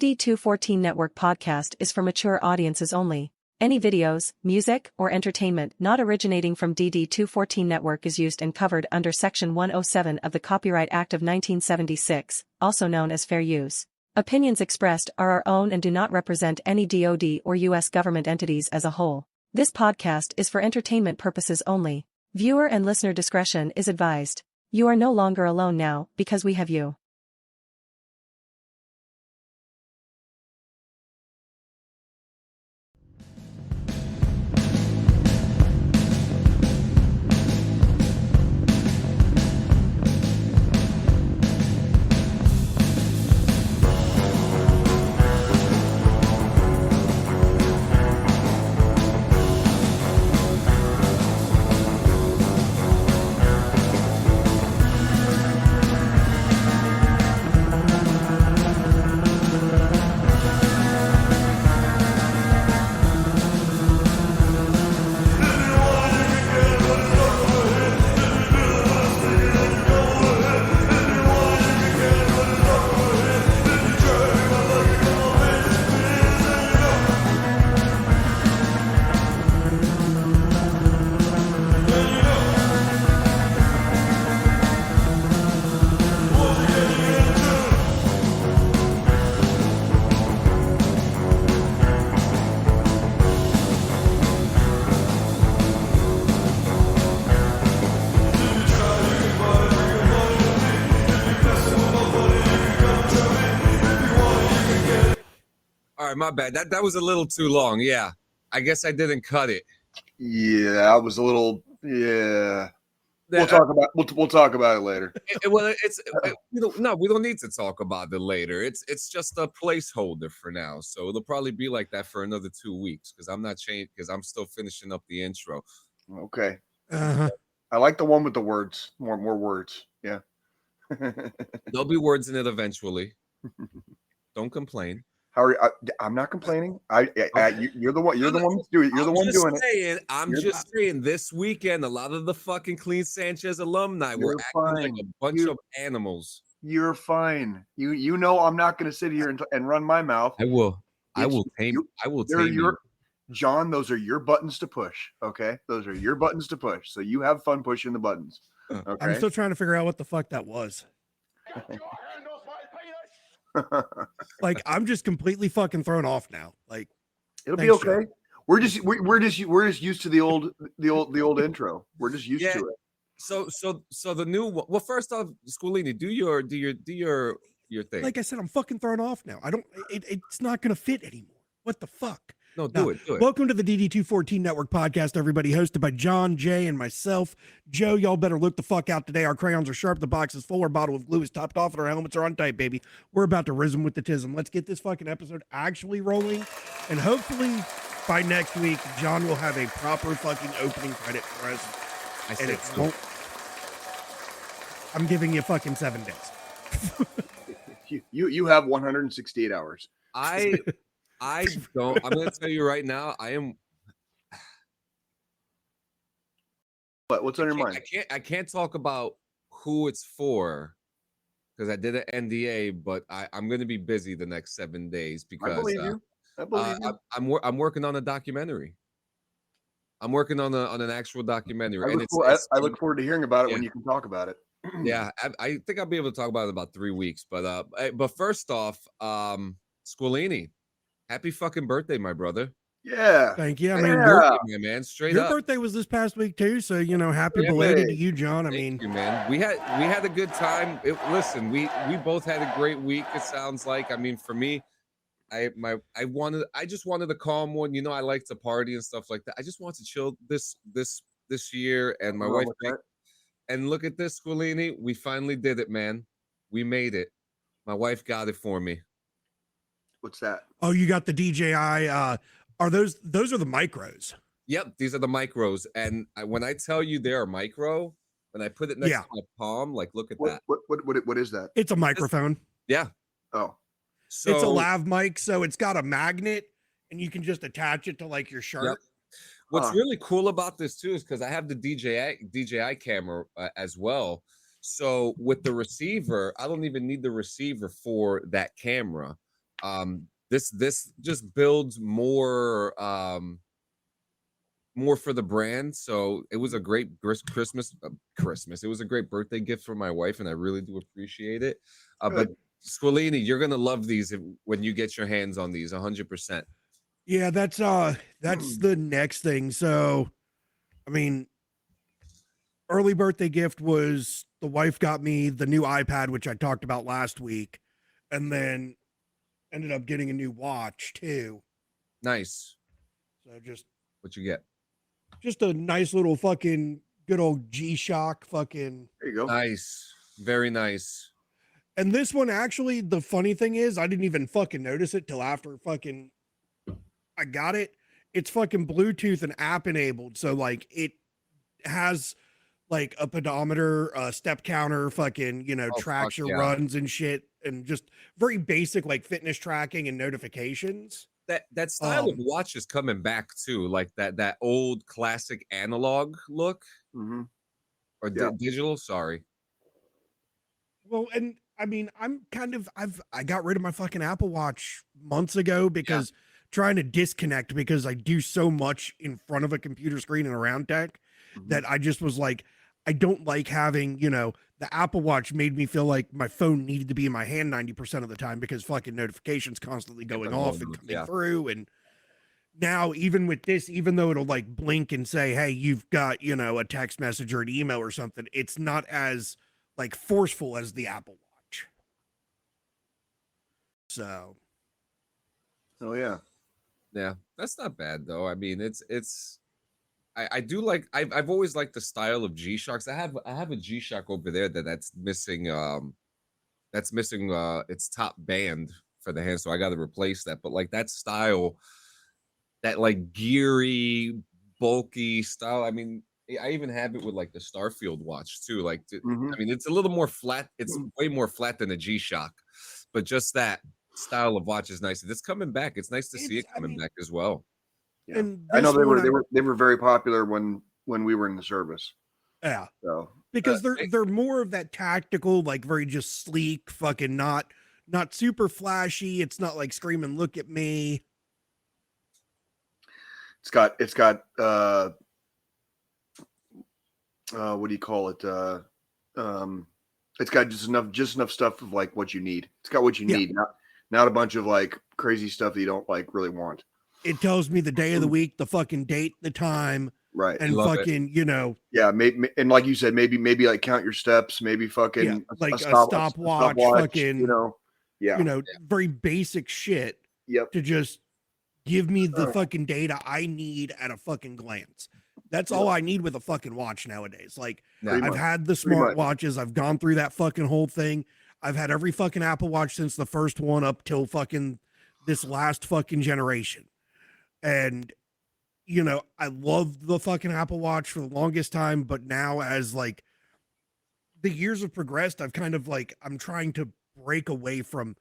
D214 Network podcast is for mature audiences only. Any videos, music, or entertainment not originating from DD214 Network is used and covered under Section 107 of the Copyright Act of 1976, also known as fair use. Opinions expressed are our own and do not represent any DoD or U.S. government entities as a whole. This podcast is for entertainment purposes only. Viewer and listener discretion is advised. You are no longer alone now, because we have you. My bad. That was a little too long. Yeah, I guess I didn't cut it. Yeah, I was a little. Yeah, we'll talk about it later. We don't need to talk about it later. It's just a placeholder for now. So it'll probably be like that for another 2 weeks because I'm not changed because I'm still finishing up the intro. Okay. I like the one with the words. More words. Yeah. There'll be words in it eventually. Don't complain. How are you? I'm not complaining. You're the one. You're the one that's doing it. You're the one doing it. I'm just saying. This weekend, a lot of the fucking Clean Sanchez alumni were acting like a bunch of animals. You're fine. You know I'm not going to sit here and run my mouth. I will tame you. John, those are your buttons to push. Okay, those are your buttons to push. So you have fun pushing the buttons. Okay. I'm still trying to figure out what the fuck that was. Like I'm just completely fucking thrown off now. Like it'll be okay. We're just used to the old intro. We're just used to it. So the new one. Well, first off, Squillini, do your thing. Like I said, I'm fucking thrown off now. It's not gonna fit anymore. What the fuck? No, do it. Welcome to the DD214 Network podcast, everybody, hosted by John, Jay, and myself. Joe, y'all better look the fuck out today. Our crayons are sharp, the box is full, our bottle of glue is topped off, and our helmets are on tight, baby. We're about to rhythm with the tism. Let's get this fucking episode actually rolling, and hopefully by next week, John will have a proper fucking opening credit for us. I'm giving you fucking 7 days. You have 168 hours. I don't. I'm going to tell you right now. I am. What's on your mind? I can't talk about who it's for because I did an NDA, but I'm going to be busy the next 7 days because I believe you. I'm working on a documentary. I'm working on an actual documentary. I look forward to hearing about it when you can talk about it. Yeah, I think I'll be able to talk about it in about 3 weeks. But first off, Squillini. Happy fucking birthday, my brother. Yeah. Thank you. I mean, my man, straight your up. Your birthday was this past week too, so happy belated to you, John. Thank you, man. We had a good time. Listen, we both had a great week. It sounds like. I mean, for me, I just wanted a calm one. I like to party and stuff like that. I just want to chill this year, and my wife. And look at this, Squillini. We finally did it, man. We made it. My wife got it for me. What's that? Oh, you got the DJI. Are those are the micros? Yep, these are the micros. And when I tell you they are micro, when I put it next to my palm, like look at that. What is that? It's a microphone. Yeah. Oh. So it's a lav mic, so it's got a magnet, and you can just attach it to like your shirt. Yep. What's really cool about this too is because I have the DJI camera as well. So with the receiver, I don't even need the receiver for that camera. This just builds more more for the brand. So it was a great Christmas. It was a great birthday gift for my wife, and I really do appreciate it. But Squillini, you're gonna love these when you get your hands on these. 100%. Yeah, that's the next thing. So, I mean, early birthday gift was the wife got me the new iPad, which I talked about last week, and then ended up getting a new watch too. Nice. So just what you get? Just a nice little fucking good old G-Shock fucking. There you go. Nice. Very nice. And this one, actually, the funny thing is, I didn't even fucking notice it till after fucking I got it. It's fucking Bluetooth and app enabled. So, like, it has like a pedometer, a step counter, fucking, you know, tracks your runs and shit, and just very basic, like, fitness tracking and notifications. That style of watch is coming back too, like that old classic analog look, or digital. Sorry. Well, and I mean, I got rid of my fucking Apple Watch months ago because trying to disconnect, because I do so much in front of a computer screen and around tech that I just was like, I don't like having, you know, the Apple Watch made me feel like my phone needed to be in my hand 90% of the time because fucking notifications constantly going off and coming through. And now, even with this, even though it'll like blink and say, hey, you've got, you know, a text message or an email or something, it's not as like forceful as the Apple Watch. So. Oh, yeah. Yeah, that's not bad though. I mean, I do like, I've always liked the style of G-Shocks. I have a G-Shock over there that's missing its top band for the hand, so I got to replace that. But like that style, that like geary, bulky style. I mean, I even have it with like the Starfield watch too. Like, I mean, it's a little more flat. It's way more flat than a G-Shock, but just that style of watch is nice. It's coming back. It's nice to see it coming back as well. Yeah. And I know they were very popular when we were in the service. Yeah. So because they're more of that tactical, like very just sleek, fucking not super flashy. It's not like screaming, look at me. It's got what do you call it? It's got just enough stuff of like what you need. It's got what you need, not a bunch of like crazy stuff that you don't like really want. It tells me the day of the week, the fucking date, the time, right, and fucking, you know. Yeah, maybe, and like you said, maybe like count your steps, maybe fucking like a stopwatch, fucking, you know, very basic shit. Yep. To just give me the fucking data I need at a fucking glance. That's all I need with a fucking watch nowadays. Like, I've had the smart watches. I've gone through that fucking whole thing. I've had every fucking Apple Watch since the first one up till fucking this last fucking generation. And, you know, I loved the fucking Apple Watch for the longest time, but now as like the years have progressed, I've kind of like, I'm trying to break away from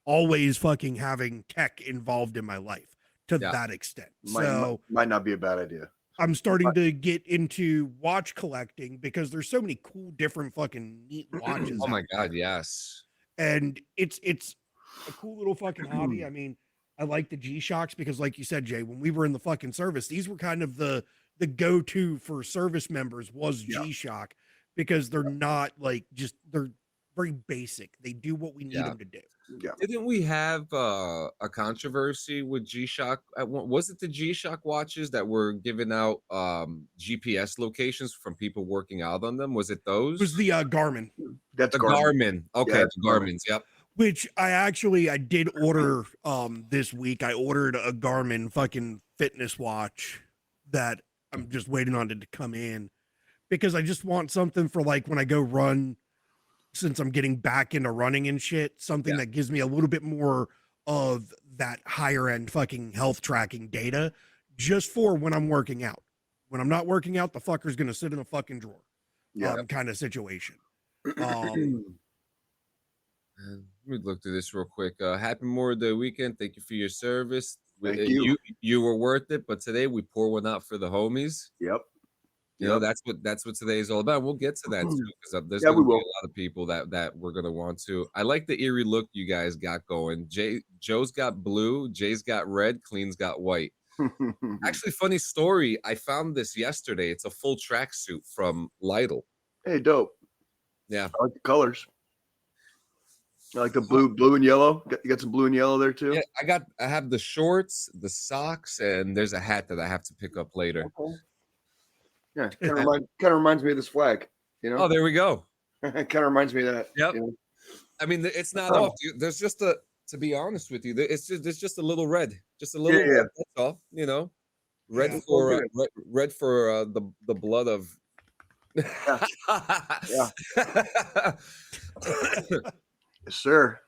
always fucking having tech involved in my life to that extent. Might not be a bad idea. I'm starting to get into watch collecting because there's so many cool, different fucking neat watches. Oh my God, yes. And it's a cool little fucking hobby. I mean, I like the G-Shocks because, like you said, Jay, when we were in the fucking service, these were kind of the go-to for service members was G-Shock because they're not like they're very basic. They do what we need them to do. Yeah. Didn't we have a controversy with G-Shock? Was it the G-Shock watches that were giving out GPS locations from people working out on them? Was it those? It was the Garmin. That's the Garmin. Okay, yeah, the Garmin's. Yep. Which I did order this week. I ordered a Garmin fucking fitness watch that I'm just waiting on it to come in because I just want something for like when I go run, since I'm getting back into running and shit, something that gives me a little bit more of that higher end fucking health tracking data just for when I'm working out. When I'm not working out, the fucker's going to sit in a fucking drawer. Kind of situation. Let me look through this real quick. Happy Memorial Day weekend. Thank you for your service. Thank you. You were worth it, but today we pour one out for the homies. Yep. You know, that's what today is all about. We'll get to that too, because there's Yeah, going we to be a will. lot of people that we're going to want to. I like the eerie look you guys got going. Joe's got blue, Jay's got red, Clean's got white. Actually, funny story. I found this yesterday. It's a full tracksuit from Lidl. Hey, dope. Yeah, I like the colors. I like the blue and yellow. You got some blue and yellow there too. yeah. I have the shorts, the socks, and there's a hat that I have to pick up later. Okay. Yeah, kind of reminds me of this flag. You know. Oh, there we go. It kind of reminds me of that. Yep. You know? I mean, it's not off. There's just to be honest with you, there's just a little red, just a little Yeah. red. That's all. You know, red Yeah. for red for the blood of. Yeah. Yes, sir.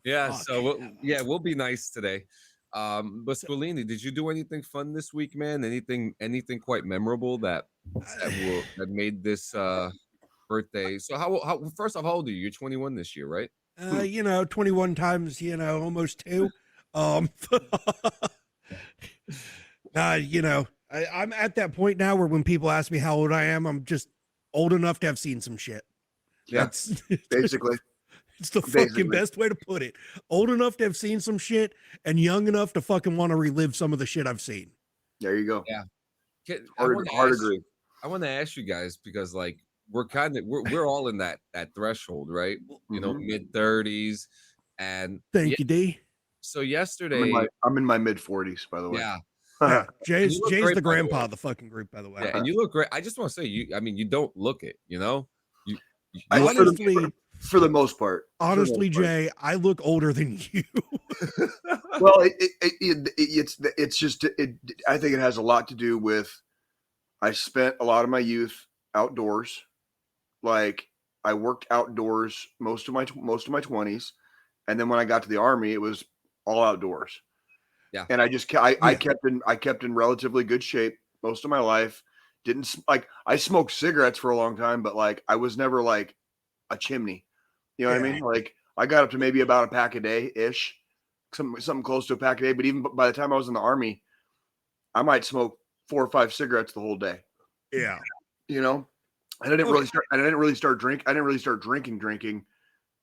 Yeah. Fuck. So we'll be nice today. But Squillini, did you do anything fun this week, man? Anything quite memorable that made this birthday? So how first off, how old are you? You're 21 this year, right? 21 times, almost 2. I'm at that point now where when people ask me how old I am, I'm just old enough to have seen some shit. Yeah. That's Basically. it's the fucking best way to put it. Old enough to have seen some shit and young enough to fucking want to relive some of the shit I've seen. There you go. Yeah. Hard agree. I want to ask you guys because like we're all in that threshold, right? You know, mid 30s, and Thank you, D. So yesterday, I'm in my mid 40s, by the way. Yeah. Yeah, Jay's great, the grandpa of the fucking group, by the way. Yeah, and you look great. I just want to say you don't look it, you know? You honestly, for the most part. Honestly, Jay, I look older than you. Well, it's just I think it has a lot to do with I spent a lot of my youth outdoors. Like I worked outdoors most of my 20s, and then when I got to the Army, it was all outdoors. Yeah, and I kept in relatively good shape most of my life. Didn't like I smoked cigarettes for a long time, but like I was never like a chimney. You know what I mean? Like I got up to maybe about a pack a day ish, something close to a pack a day. But even by the time I was in the Army, I might smoke 4 or 5 cigarettes the whole day. Yeah, you know, and I didn't really start drinking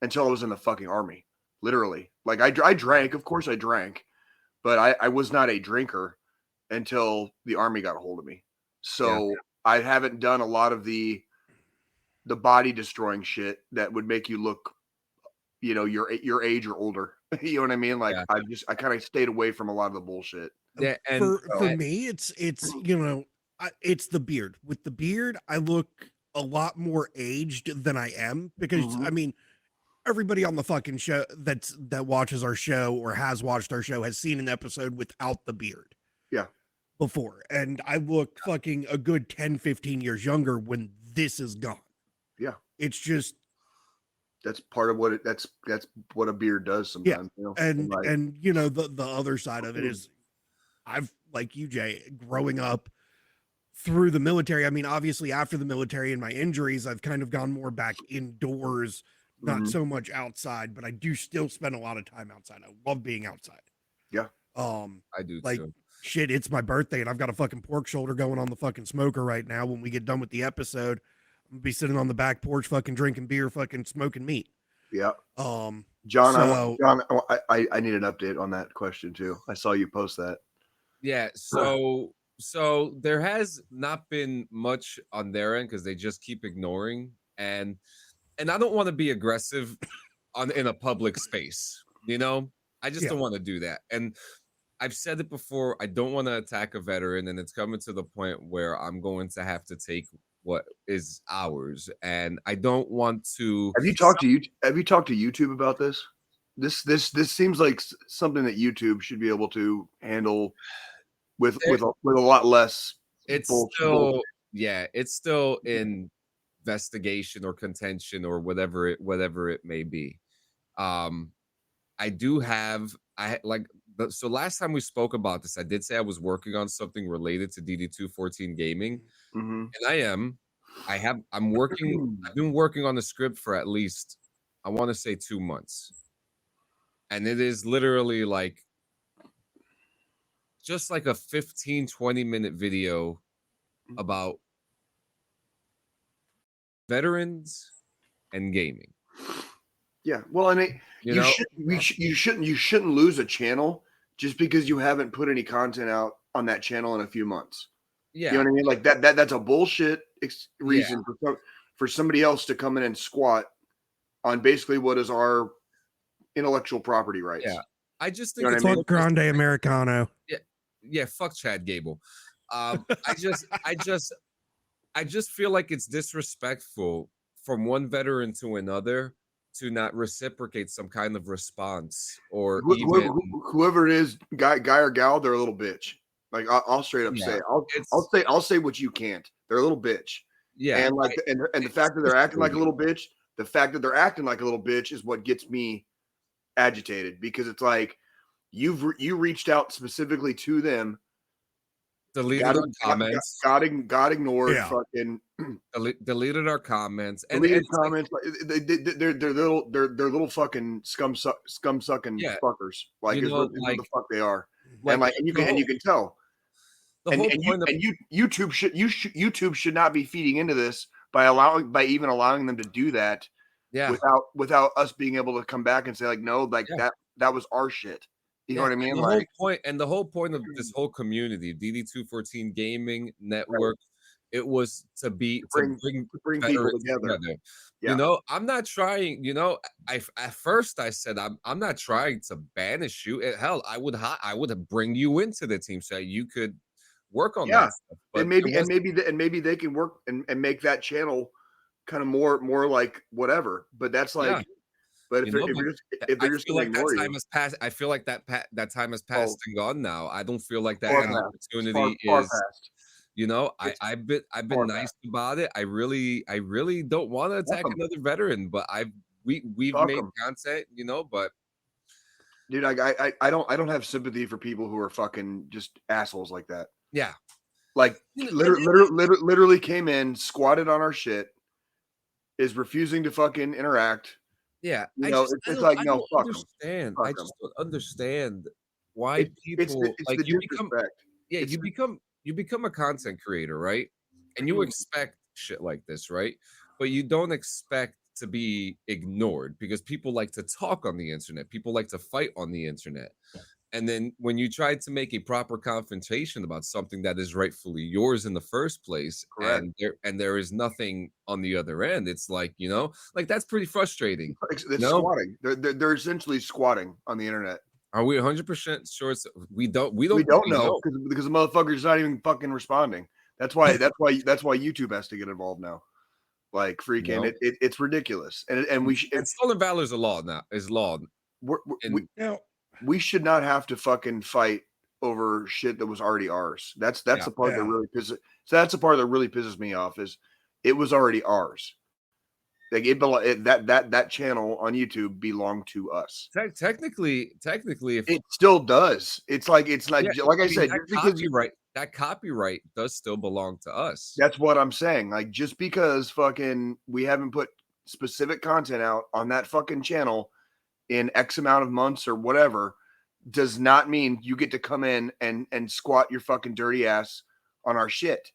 until I was in the fucking Army. Literally, like I drank, of course I drank, but I was not a drinker until the Army got a hold of me. So I haven't done a lot of the body destroying shit that would make you look, your age or older. You know what I mean? Like I kind of stayed away from a lot of the bullshit. Yeah, and for me, it's it's the beard. With the beard, I look a lot more aged than I am because I mean, everybody on the fucking show that watches our show or has watched our show has seen an episode without the beard. Yeah. Before, and I look fucking a good 10-15 years younger when this is gone. Yeah, it's just that's part of what that's what a beard does sometimes. Yeah, and the other side of it is I've, like you, Jay, growing up through the military. I mean, obviously after the military and my injuries, I've kind of gone more back indoors, not so much outside, but I do still spend a lot of time outside. I love being outside. Yeah. I do too. Shit, it's my birthday and I've got a fucking pork shoulder going on the fucking smoker right now. When we get done with the episode, I'm gonna be sitting on the back porch, fucking drinking beer, fucking smoking meat. Yeah. John, I need an update on that question too. I saw you post that. Yeah. So there has not been much on their end because they just keep ignoring, and I don't want to be aggressive in a public space. You know, I just don't want to do that. And I've said it before. I don't want to attack a veteran, and it's coming to the point where I'm going to have to take what is ours, and I don't want to. Have you talked to YouTube about this? This seems like something that YouTube should be able to handle with a lot less. It's still in investigation or contention or whatever it may be. So last time we spoke about this, I did say I was working on something related to DD214 gaming, and I've been working on the script for at least, I want to say 2 months, and it is literally like just like a 15-20 minute video about veterans and gaming. Yeah, well, I mean, You know, you shouldn't lose a channel just because you haven't put any content out on that channel in a few months. yeah, You know what I mean? Like that's a bullshit reason for somebody else to come in and squat on basically what is our intellectual property rights. yeah. I just You think know it's what I mean? Fuck Grande Americano. yeah. Fuck Chad Gable. I just feel like it's disrespectful from one veteran to another to not reciprocate some kind of response or even Whoever it is, guy or gal, they're a little bitch. Like I'll straight up say, I'll say what you can't. They're a little bitch. Yeah, And like and the fact that they're acting like a little bitch, the fact that they're acting like a little bitch is what gets me agitated, because it's like you reached out specifically to them, deleted our comments, got ignored, Yeah. fucking deleted our comments, deleted comments. Like, they're little fucking scum sucking fuckers. Like, you is know, what the fuck they are. like, And you can tell. The whole point of YouTube should not be feeding into this by even allowing them to do that. Yeah. Without us being able to come back and say, like, no, like that was our shit. You know what I mean? The whole point of this whole community, DD214 Gaming Network, it was to bring people together. Yeah. You know, I'm not trying. You know, at first I said I'm not trying to banish you. Hell, I would bring you into the team so you could work on that stuff. But and maybe they can work and make that channel kind of more like whatever. But that's like. Yeah. But if they're just like that time has passed, I feel like that time has passed and gone now. I don't feel like that opportunity far is. past. You know, I've been nice about it. I really don't want to attack another veteran, but we've made content, you know. But dude, I don't have sympathy for people who are fucking just assholes like that. Yeah, like literally came in, squatted on our shit, is refusing to fucking interact. Yeah, you know, it's like, no, fuck them. I just don't understand why people like you become. Yeah, you become a content creator, right? And you expect shit like this, right? But you don't expect to be ignored, because people like to talk on the internet. People like to fight on the internet. And then when you try to make a proper confrontation about something that is rightfully yours in the first place, and there is nothing on the other end, it's like, you know, like that's pretty frustrating. It's squatting. They're essentially squatting on the internet. Are we 100% sure? We don't know because the motherfucker's not even fucking responding. That's why YouTube has to get involved now. Like, freaking, it's ridiculous. And we and stolen valor is a law now. Is law. We should not have to fucking fight over shit that was already ours. That's the part that really pisses. So that's the part that really pisses me off, is it was already ours. Like that channel on YouTube belonged to us. Technically, if it still does. It's like I said, that copyright does still belong to us. That's what I'm saying. Like, just because fucking we haven't put specific content out on that fucking channel in X amount of months or whatever, does not mean you get to come in and squat your fucking dirty ass on our shit.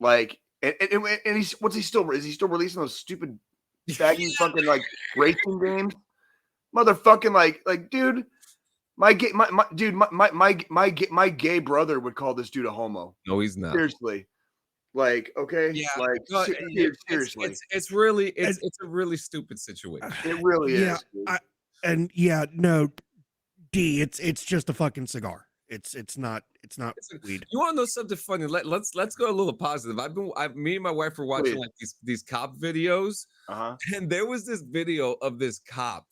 Like, and is he still releasing those stupid saggy fucking like racing games? Motherfucking like dude, my gay brother would call this dude a homo. No, he's not. Seriously. Like, okay, like, seriously, it's really it's a really stupid situation. It really is. It's just a fucking cigar. It's not weed. You want to know something funny? Let's go a little positive. Me and my wife were watching like these cop videos, and there was this video of this cop.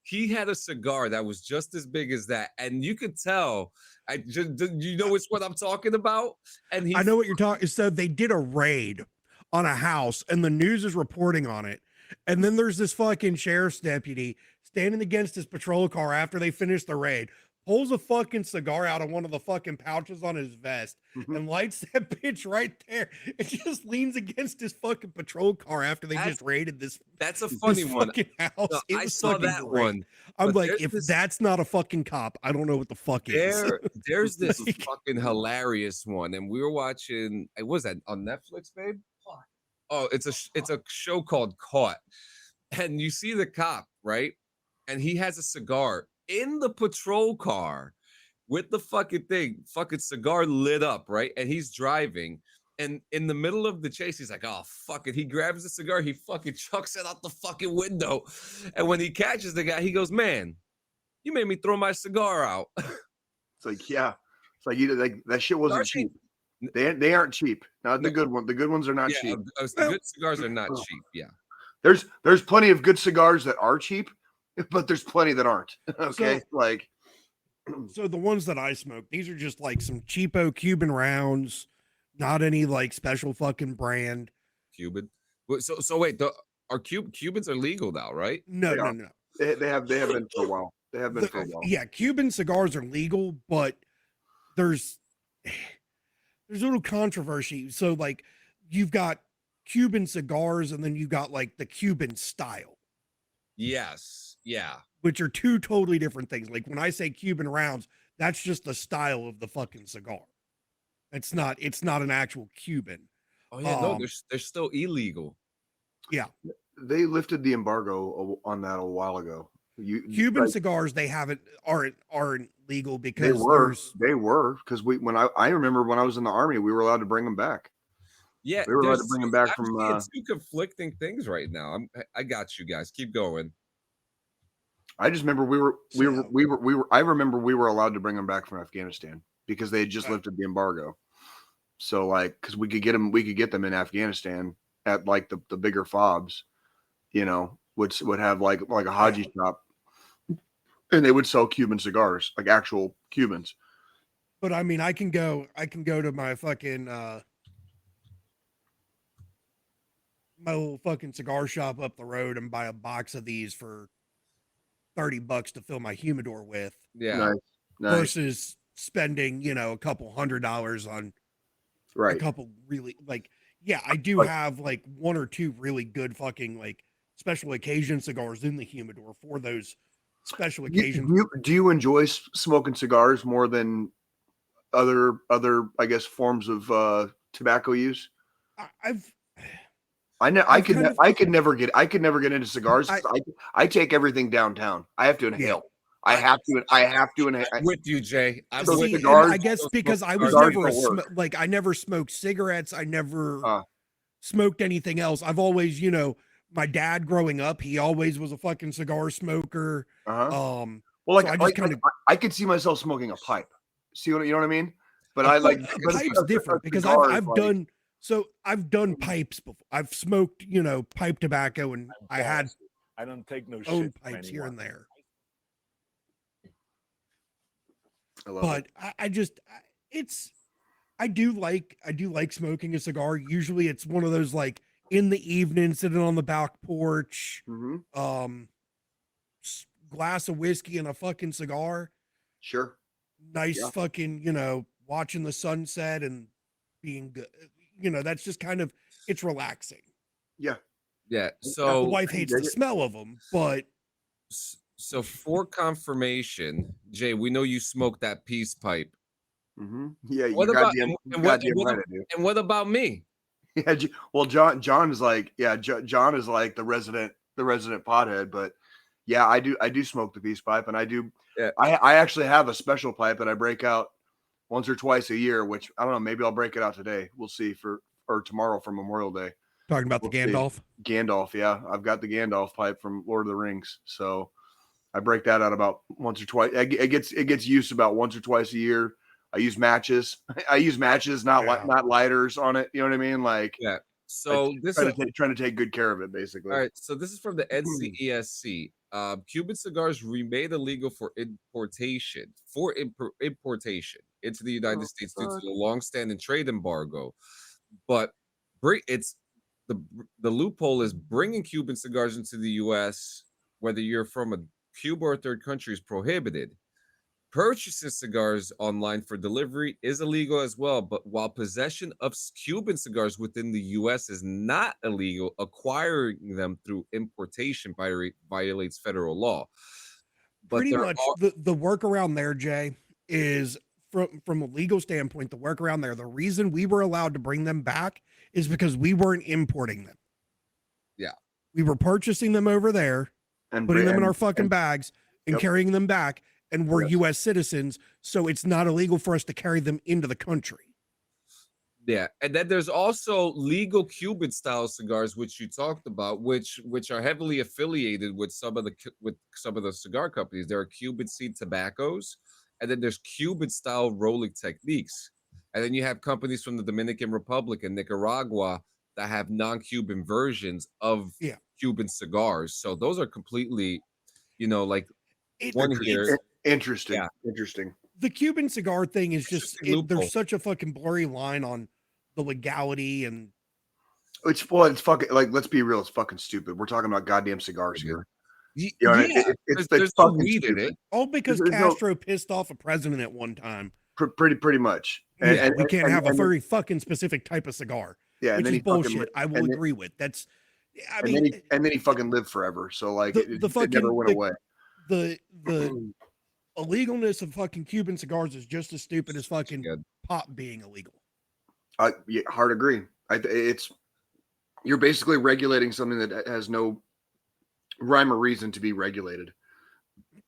He had a cigar that was just as big as that, and you could tell. You know which one I'm talking about? And I know what you're talking. So they did a raid on a house, and the news is reporting on it. And then there's this fucking sheriff's deputy standing against his patrol car after they finish the raid, pulls a fucking cigar out of one of the fucking pouches on his vest, and lights that bitch right there. It just leans against his fucking patrol car after they just raided this. That's a funny one. House. No, I saw that great. one. I'm like, if that's not a fucking cop, I don't know what the fuck is. There's this fucking hilarious one, and we were watching. Was that on Netflix, babe? Oh, it's a show called Caught, and you see the cop, right? And he has a cigar in the patrol car with the fucking cigar lit up, right? And he's driving. And in the middle of the chase, he's like, oh, fuck it. He grabs the cigar, he fucking chucks it out the fucking window. And when he catches the guy, he goes, man, you made me throw my cigar out. It's like, yeah. It's like, like that shit wasn't cheap. They aren't cheap. Not the good one. The good ones are not cheap. The good cigars are not cheap. Yeah. There's plenty of good cigars that are cheap, but there's plenty that aren't. Okay. So the ones that I smoke, these are just like some cheapo Cuban rounds, not any like special fucking brand. Cuban. So wait, Cubans are legal now, right? No. They have been for a while. They have been for a while. Yeah, Cuban cigars are legal, but there's a little controversy. So like you've got Cuban cigars and then you got like the Cuban style. Yes. Yeah. Which are two totally different things. Like when I say Cuban rounds, that's just the style of the fucking cigar. It's not an actual Cuban. Oh yeah, no, they're still illegal. Yeah. They lifted the embargo on that a while ago. Cuban cigars aren't legal because they were because I remember when I was in the Army, we were allowed to bring them back. Yeah, we were allowed to bring them back from two conflicting things right now. I got you guys. Keep going. I just remember I remember we were allowed to bring them back from Afghanistan because they had just lifted the embargo. So like, because we could get them in Afghanistan at like the bigger fobs, which would have like a Haji shop, and they would sell Cuban cigars, like actual Cubans. But I mean, I can go to my fucking my little fucking cigar shop up the road and buy a box of these for $30 to fill my humidor with. Yeah. Nice. Versus spending, a couple $100 on a couple really I do have like one or two really good fucking like special occasion cigars in the humidor for those special occasions. Do you enjoy smoking cigars more than other I guess forms of tobacco use? I could never get into cigars. I take everything downtown. I have to inhale. I have to inhale. With you, Jay. I guess because I was never I never smoked cigarettes. I never smoked anything else. I've always, my dad growing up, he always was a fucking cigar smoker. Well, I could see myself smoking a pipe. See what you know what I mean? But pipe's different because I've done pipes before. I've smoked, pipe tobacco, and I don't take no own shit pipes here and there. But I do like smoking a cigar. Usually it's one of those like in the evening, sitting on the back porch, glass of whiskey and a fucking cigar. Sure. Nice fucking, watching the sunset and being good. That's just kind of, it's relaxing. Yeah. Yeah. So the wife hates the smell of them, but. So for confirmation, Jay, we know you smoked that peace pipe. Mm-hmm. Yeah. What what about me? Yeah. Well, John is like, John is like the resident pothead, but yeah, I do smoke the peace pipe, and I do. Yeah. I actually have a special pipe that I break out once or twice a year, which I don't know, maybe I'll break it out today. We'll see or tomorrow for Memorial Day. Talking about the Gandalf? Gandalf, yeah. I've got the Gandalf pipe from Lord of the Rings. So I break that out about once or twice. It gets used about once or twice a year. I use matches. Not lighters on it. You know what I mean? Like, yeah. So this is trying to take good care of it, basically. All right. So this is from the NCESC. Cuban cigars remain illegal for importation into the United States due to the long-standing trade embargo. But it's the loophole is bringing Cuban cigars into the U.S., whether you're from a Cuba or third country, is prohibited. Purchasing cigars online for delivery is illegal as well, but while possession of Cuban cigars within the U.S. is not illegal, acquiring them through importation violates federal law. But pretty much the workaround there, Jay, is from a legal standpoint, the workaround there, the reason we were allowed to bring them back is because we weren't importing them. Yeah. We were purchasing them over there, and putting them in our fucking bags and Yep. carrying them back, and we're Yes. U.S. citizens, so it's not illegal for us to carry them into the country. Yeah, and then there's also legal Cuban style cigars, which you talked about, which are heavily affiliated with some of the cigar companies. There are Cuban seed tobaccos, and then there's Cuban style rolling techniques, and then you have companies from the Dominican Republic and Nicaragua that have non-Cuban versions of Cuban cigars. So those are completely, like one here. Interesting. Yeah. Interesting. The Cuban cigar thing is just there's loophole. such a fucking blurry line on the legality, and It's fucking, like, let's be real, it's fucking stupid. We're talking about goddamn cigars here. Yeah, You know, it's there's no fucking weed in stupid. it. all because There's no- Castro pissed off a president at one time. Pretty much. Yeah, we can't have a and very fucking specific type of cigar, yeah, and which then is he fucking bullshit. I will and then- agree with. That's, I and mean, then he fucking lived forever. So like the it fucking never went away. the illegalness of fucking Cuban cigars is just as stupid as fucking Good. pot being illegal. Yeah, hard agree. It's you're basically regulating something that has no rhyme or reason to be regulated.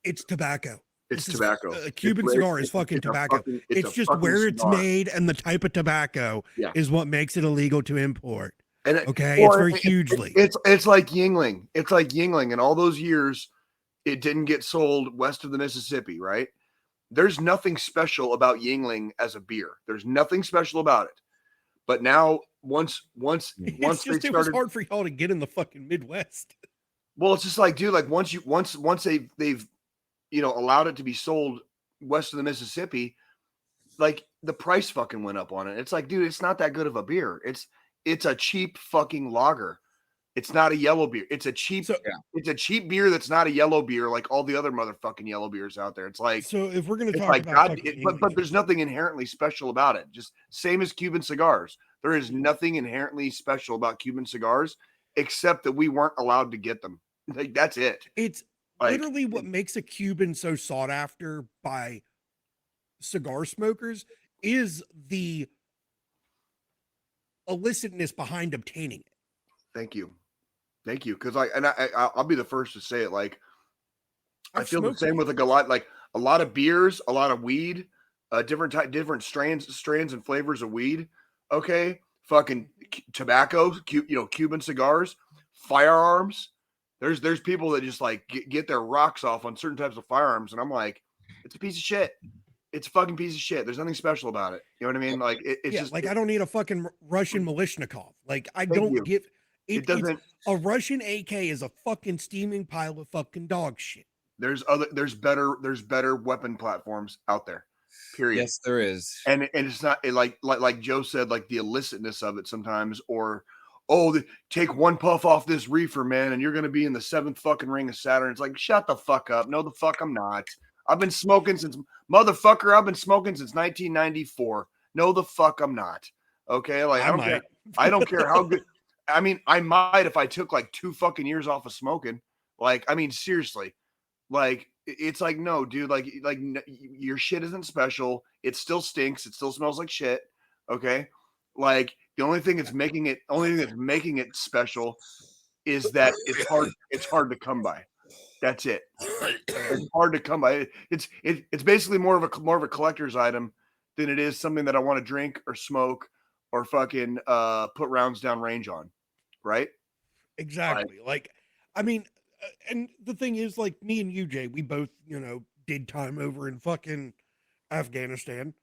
It's tobacco. It's This is- tobacco. A Cuban cigar is fucking tobacco. It's just where it's made and the type of tobacco Yeah. is what makes it illegal to import. And Okay, it's very hugely. It's like Yingling. It's like Yingling. In all those years, it didn't get sold west of the Mississippi, right? There's nothing special about Yingling as a beer. There's nothing special about it. But now, once It's they just it was started, hard for y'all to get in the fucking Midwest. well, it's just like, dude, like once they've allowed it to be sold west of the Mississippi, like the price fucking went up on it. It's like, dude, it's not that good of a beer. It's a cheap fucking lager. It's not a yellow beer. It's a cheap beer that's not a yellow beer like all the other motherfucking yellow beers out there. It's like, So if we're gonna it's talk like about God, fucking but English, there's nothing inherently special about it. Just same as Cuban cigars. There is nothing inherently special about Cuban cigars except that we weren't allowed to get them. Like that's it. it's Like, literally what makes a Cuban so sought after by cigar smokers is the illicitness behind obtaining it. thank you, because I'll be the first to say it. Like I I've feel the smoked same weed. with like a lot of beers, a lot of weed, different strands and flavors of weed. Okay, fucking tobacco, Cuban cigars, firearms. There's people that just like get their rocks off on certain types of firearms, and I'm like, it's a piece of shit. It's a fucking piece of shit. There's nothing special about it. You know what I mean? Like it's Yeah, just like I don't need a fucking Russian Milishnikov. Like I Thank don't you. give it doesn't. a Russian AK is a fucking steaming pile of fucking dog shit. There's better weapon platforms out there. Period. Yes, there is. And it's not like Joe said, like the illicitness of it sometimes, or take one puff off this reefer, man, and you're gonna be in the 7th fucking ring of Saturn. It's like, shut the fuck up. No, the fuck I'm not. I've been smoking since 1994. No, the fuck I'm not. Okay, like I don't care. I don't care how good. I mean, I might if I took like 2 fucking years off of smoking. Like, I mean, seriously. Like, it's like, no, dude, like your shit isn't special. It still stinks. It still smells like shit. Okay. Like the only thing that's making it special is that it's hard to come by. That's it. It's hard to come by. It's basically more of a collector's item than it is something that I want to drink or smoke or fucking put rounds down range on. Right? Exactly. Like, I mean, and the thing is, like me and you, Jay, we both, did time over in fucking Afghanistan.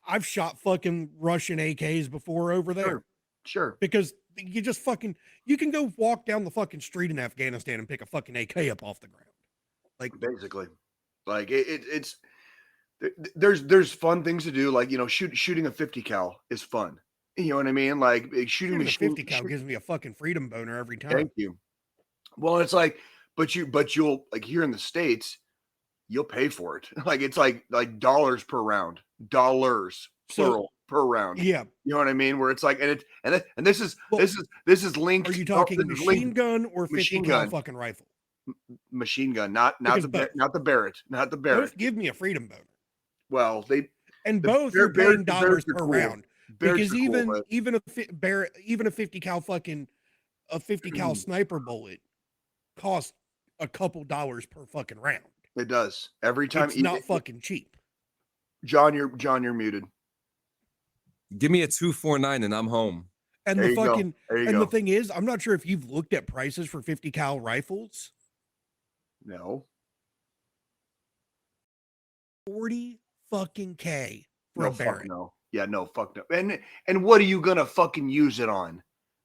I've shot fucking Russian AKs before over there. Sure. Because you just fucking, you can go walk down the fucking street in Afghanistan and pick a fucking AK up off the ground. Like basically, like it's there's fun things to do. Like, shooting a 50 cal is fun. You know what I mean? Like shooting a 50 cal gives me a fucking freedom boner every time. Thank you. Well, it's like, but you'll like here in the States, you'll pay for it. Like it's like dollars per round, plural per round. Yeah, you know what I mean. Where it's like, and this is linked. Are you talking machine gun or 50 cal fucking rifle? Machine gun, not the Barrett. Both give me a freedom boner. Well, And The both bear- you're paying bears dollars are per cool. round. Bears Because are cool, but even a 50 cal fucking a 50 cal sniper bullet costs a couple dollars per fucking round. it does every time. It's not fucking cheap. John, you're muted. Give me a 249 and I'm home. And There the you go. fucking There you and go. the thing is, I'm not sure if you've looked at prices for 50 cal rifles. No. 40 fucking K for No, a fuck Barrett. no. Yeah, no, fuck no. And what are you gonna fucking use it on?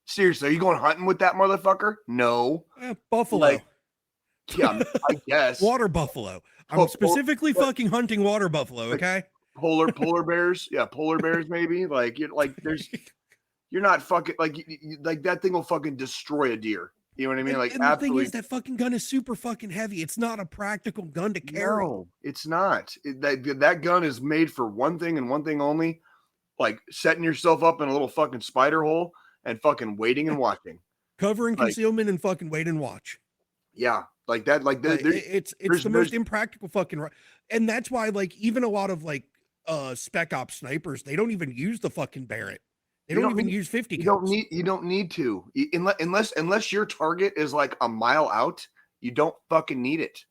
Seriously, are you going hunting with that motherfucker? No. Buffalo. Like, yeah, I guess. Water buffalo. I'm Pol- specifically pol- fucking hunting water buffalo, okay? Polar bears. Yeah, polar bears maybe. Like you're not fucking like like that thing will fucking destroy a deer. You know what I mean? And, Like and the thing absolutely. is, that fucking gun is super fucking heavy. It's not a practical gun to carry. No, it's not. That gun is made for one thing and one thing only, like setting yourself up in a little fucking spider hole and fucking waiting and watching. Cover and Like- concealment and fucking wait and watch. Yeah, like that. Like It's the most impractical fucking and that's why like even a lot of like spec ops snipers, they don't even use the fucking Barrett. They You don't don't even need- use 50 you cals. don't need to unless your target is like a mile out. You don't fucking need it.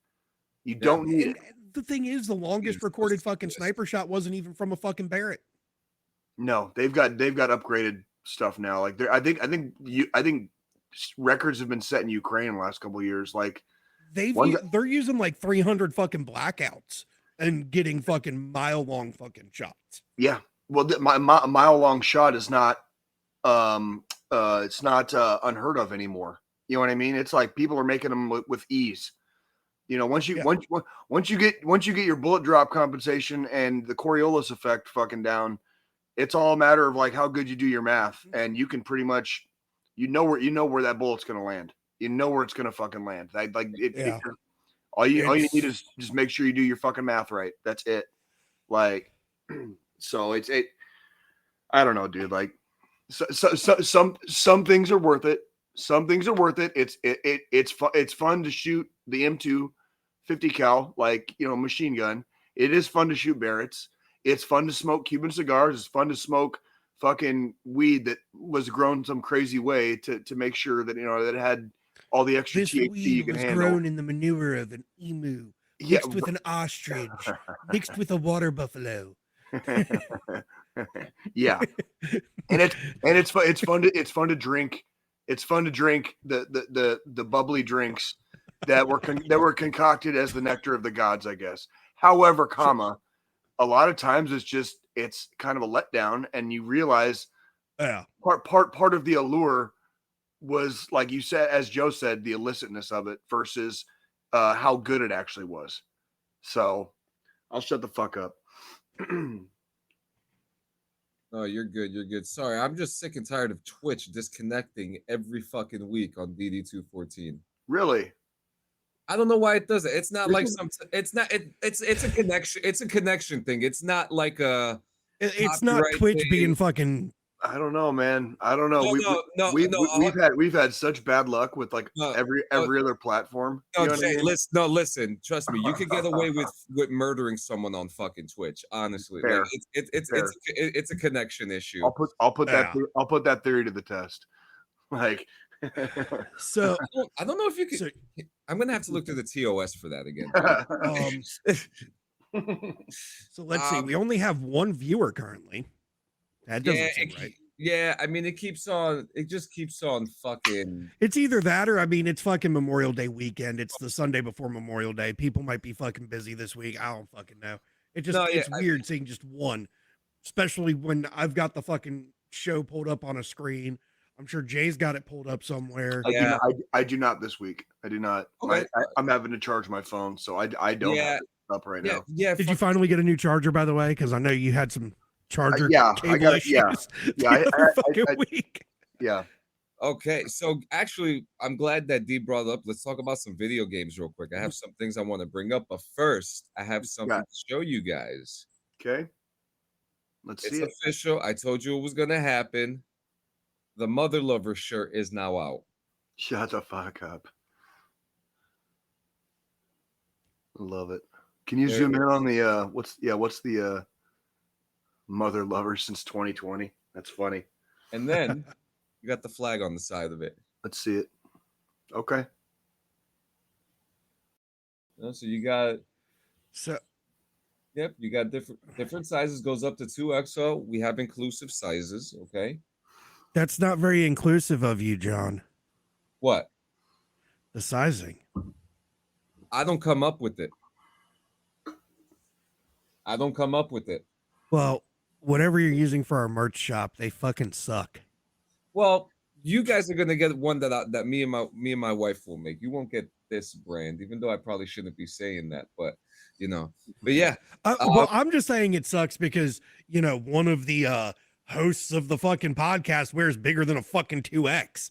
You don't need it. And the thing is, the longest Jesus recorded fucking Christ. sniper shot wasn't even from a fucking Barrett. No, they've got upgraded stuff now. Like I think records have been set in Ukraine in the last couple of years. Like They're using like 300 fucking blackouts and getting fucking mile long fucking shots. yeah, well, my mile long shot is not it's not unheard of anymore. You know what I mean? It's like people are making them with ease. You know, once you get your bullet drop compensation and the Coriolis effect fucking down, it's all a matter of like how good you do your math, and you can pretty much you know where that bullet's gonna land. You know where it's gonna fucking land. All you need is just make sure you do your fucking math right. That's it. Like, so it's I don't know, dude. Like, some things are worth it. Some things are worth it. It's fun to shoot the M2 50 cal, like, you know, machine gun. It is fun to shoot Barretts. It's fun to smoke Cuban cigars. It's fun to smoke fucking weed that was grown some crazy way to make sure that, you know, that it had all the extra This THC you weed can was handle. grown in the manure of an emu, Yeah, mixed with an ostrich, mixed with a water buffalo. yeah, and it's fun to drink. It's fun to drink the bubbly drinks that were concocted as the nectar of the gods, I guess. However, a lot of times it's kind of a letdown, and you realize part of the allure was, like you said, as Joe said, the illicitness of it versus how good it actually was. So I'll shut the fuck up. Oh, you're good. You're good. Sorry, I'm just sick and tired of Twitch disconnecting every fucking week on DD214. Really? I don't know why it does it. It's not This like is- it's a connection. It's a connection thing. It's not like a. It's not Copyright Twitch thing. being fucking. I don't know, man. I don't know. No, We've had such bad luck with like every other platform. No, You know what I Jay, mean? listen. Trust me, you could get away with murdering someone on fucking Twitch. Honestly, Fair. like, it's a connection issue. I'll put that theory to the test. Like, So I don't know if you can. So- I'm gonna have to look through the TOS for that again. so let's see. We only have one viewer currently. That doesn't seem right. Yeah, I mean, it just keeps on fucking. It's either that or, I mean, it's fucking Memorial Day weekend. It's the Sunday before Memorial Day. People might be fucking busy this week. I don't fucking know. It's weird seeing just one, especially when I've got the fucking show pulled up on a screen. I'm sure Jay's got it pulled up somewhere. I do not this week. I do not. Okay. I'm having to charge my phone, so I don't have it up right now. Yeah. Did you finally get a new charger, by the way? Because I know you had some charger I cable got it. issues Yeah, the other fucking week. Yeah. Okay, so actually, I'm glad that D brought it up. Let's talk about some video games real quick. I have some things I want to bring up, but first, I have something to show you guys. Okay. Let's see. It's official. I told you it was gonna happen. The Mother Lover shirt is now out. Shut the fuck up. Love it. Can you zoom in on the what's the Mother lover since 2020. That's funny. And then you got the flag on the side of it. Let's see it. Okay. So you got So Yep, you got different sizes, goes up to 2XO. We have inclusive sizes, okay? that's not very inclusive of you, John. What? The sizing. I don't come up with it. Well, whatever you're using for our merch shop, they fucking suck. Well, you guys are gonna get one that me and my wife will make. You won't get this brand, even though I probably shouldn't be saying that, but yeah. Well, I'm just saying it sucks because one of the hosts of the fucking podcast wears bigger than a fucking 2X.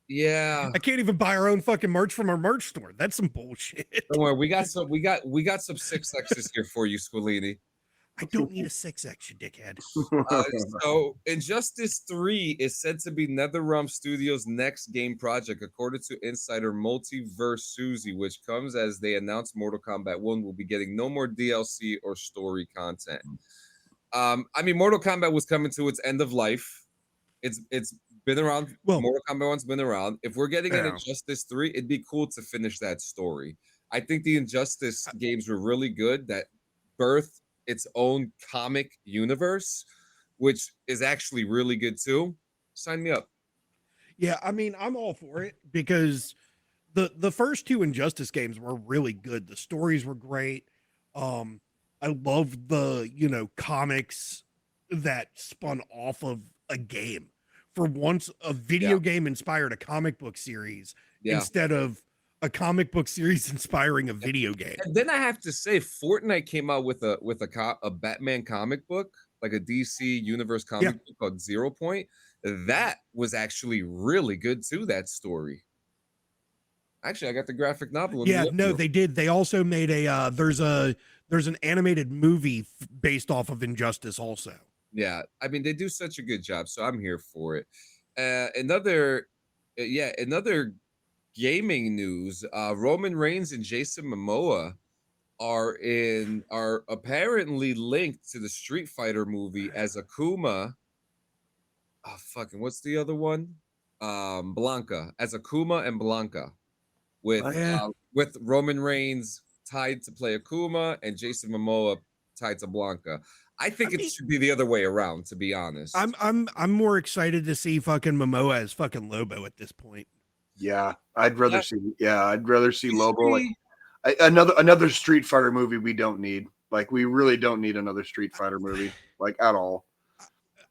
Yeah. I can't even buy our own fucking merch from our merch store. That's some bullshit. Don't worry, we got some 6X's here for you, Squillini. I don't need a 6X, you dickhead. So Injustice 3 is said to be NetherRealm Studios' next game project, according to insider Multiverse Susie, which comes as they announced Mortal Kombat 1 will be getting no more DLC or story content. Mortal Kombat was coming to its end of life. It's been around. Well, Mortal Kombat 1's been around. If we're getting an Yeah. Injustice 3, it'd be cool to finish that story. I think the Injustice games were really good. That birthed its own comic universe, which is actually really good too. Sign me up. Yeah, I'm all for it because the first two Injustice games were really good. The stories were great. I loved the comics that spun off of a game. For once, a video game inspired a comic book series instead of a comic book series inspiring a video game. And then I have to say, Fortnite came out with a Batman comic book, like a DC Universe comic book called 0 Point. That was actually really good too. That story. Actually, I got the graphic novel. They did. They also made there's an animated movie based off of Injustice also. Yeah, they do such a good job, so I'm here for it. Another gaming news, Roman Reigns and Jason Momoa are apparently linked to the Street Fighter movie as Akuma. Oh, what's the other one? Blanca, as Akuma and Blanca, with Roman Reigns tied to play Akuma and Jason Momoa tied to Blanca. I think it should be the other way around, to be honest. I'm more excited to see fucking Momoa as fucking Lobo at this point. Yeah, I'd rather see Lobo. Like another Street Fighter movie. We don't need. Like, we really don't need another Street Fighter movie, like, at all.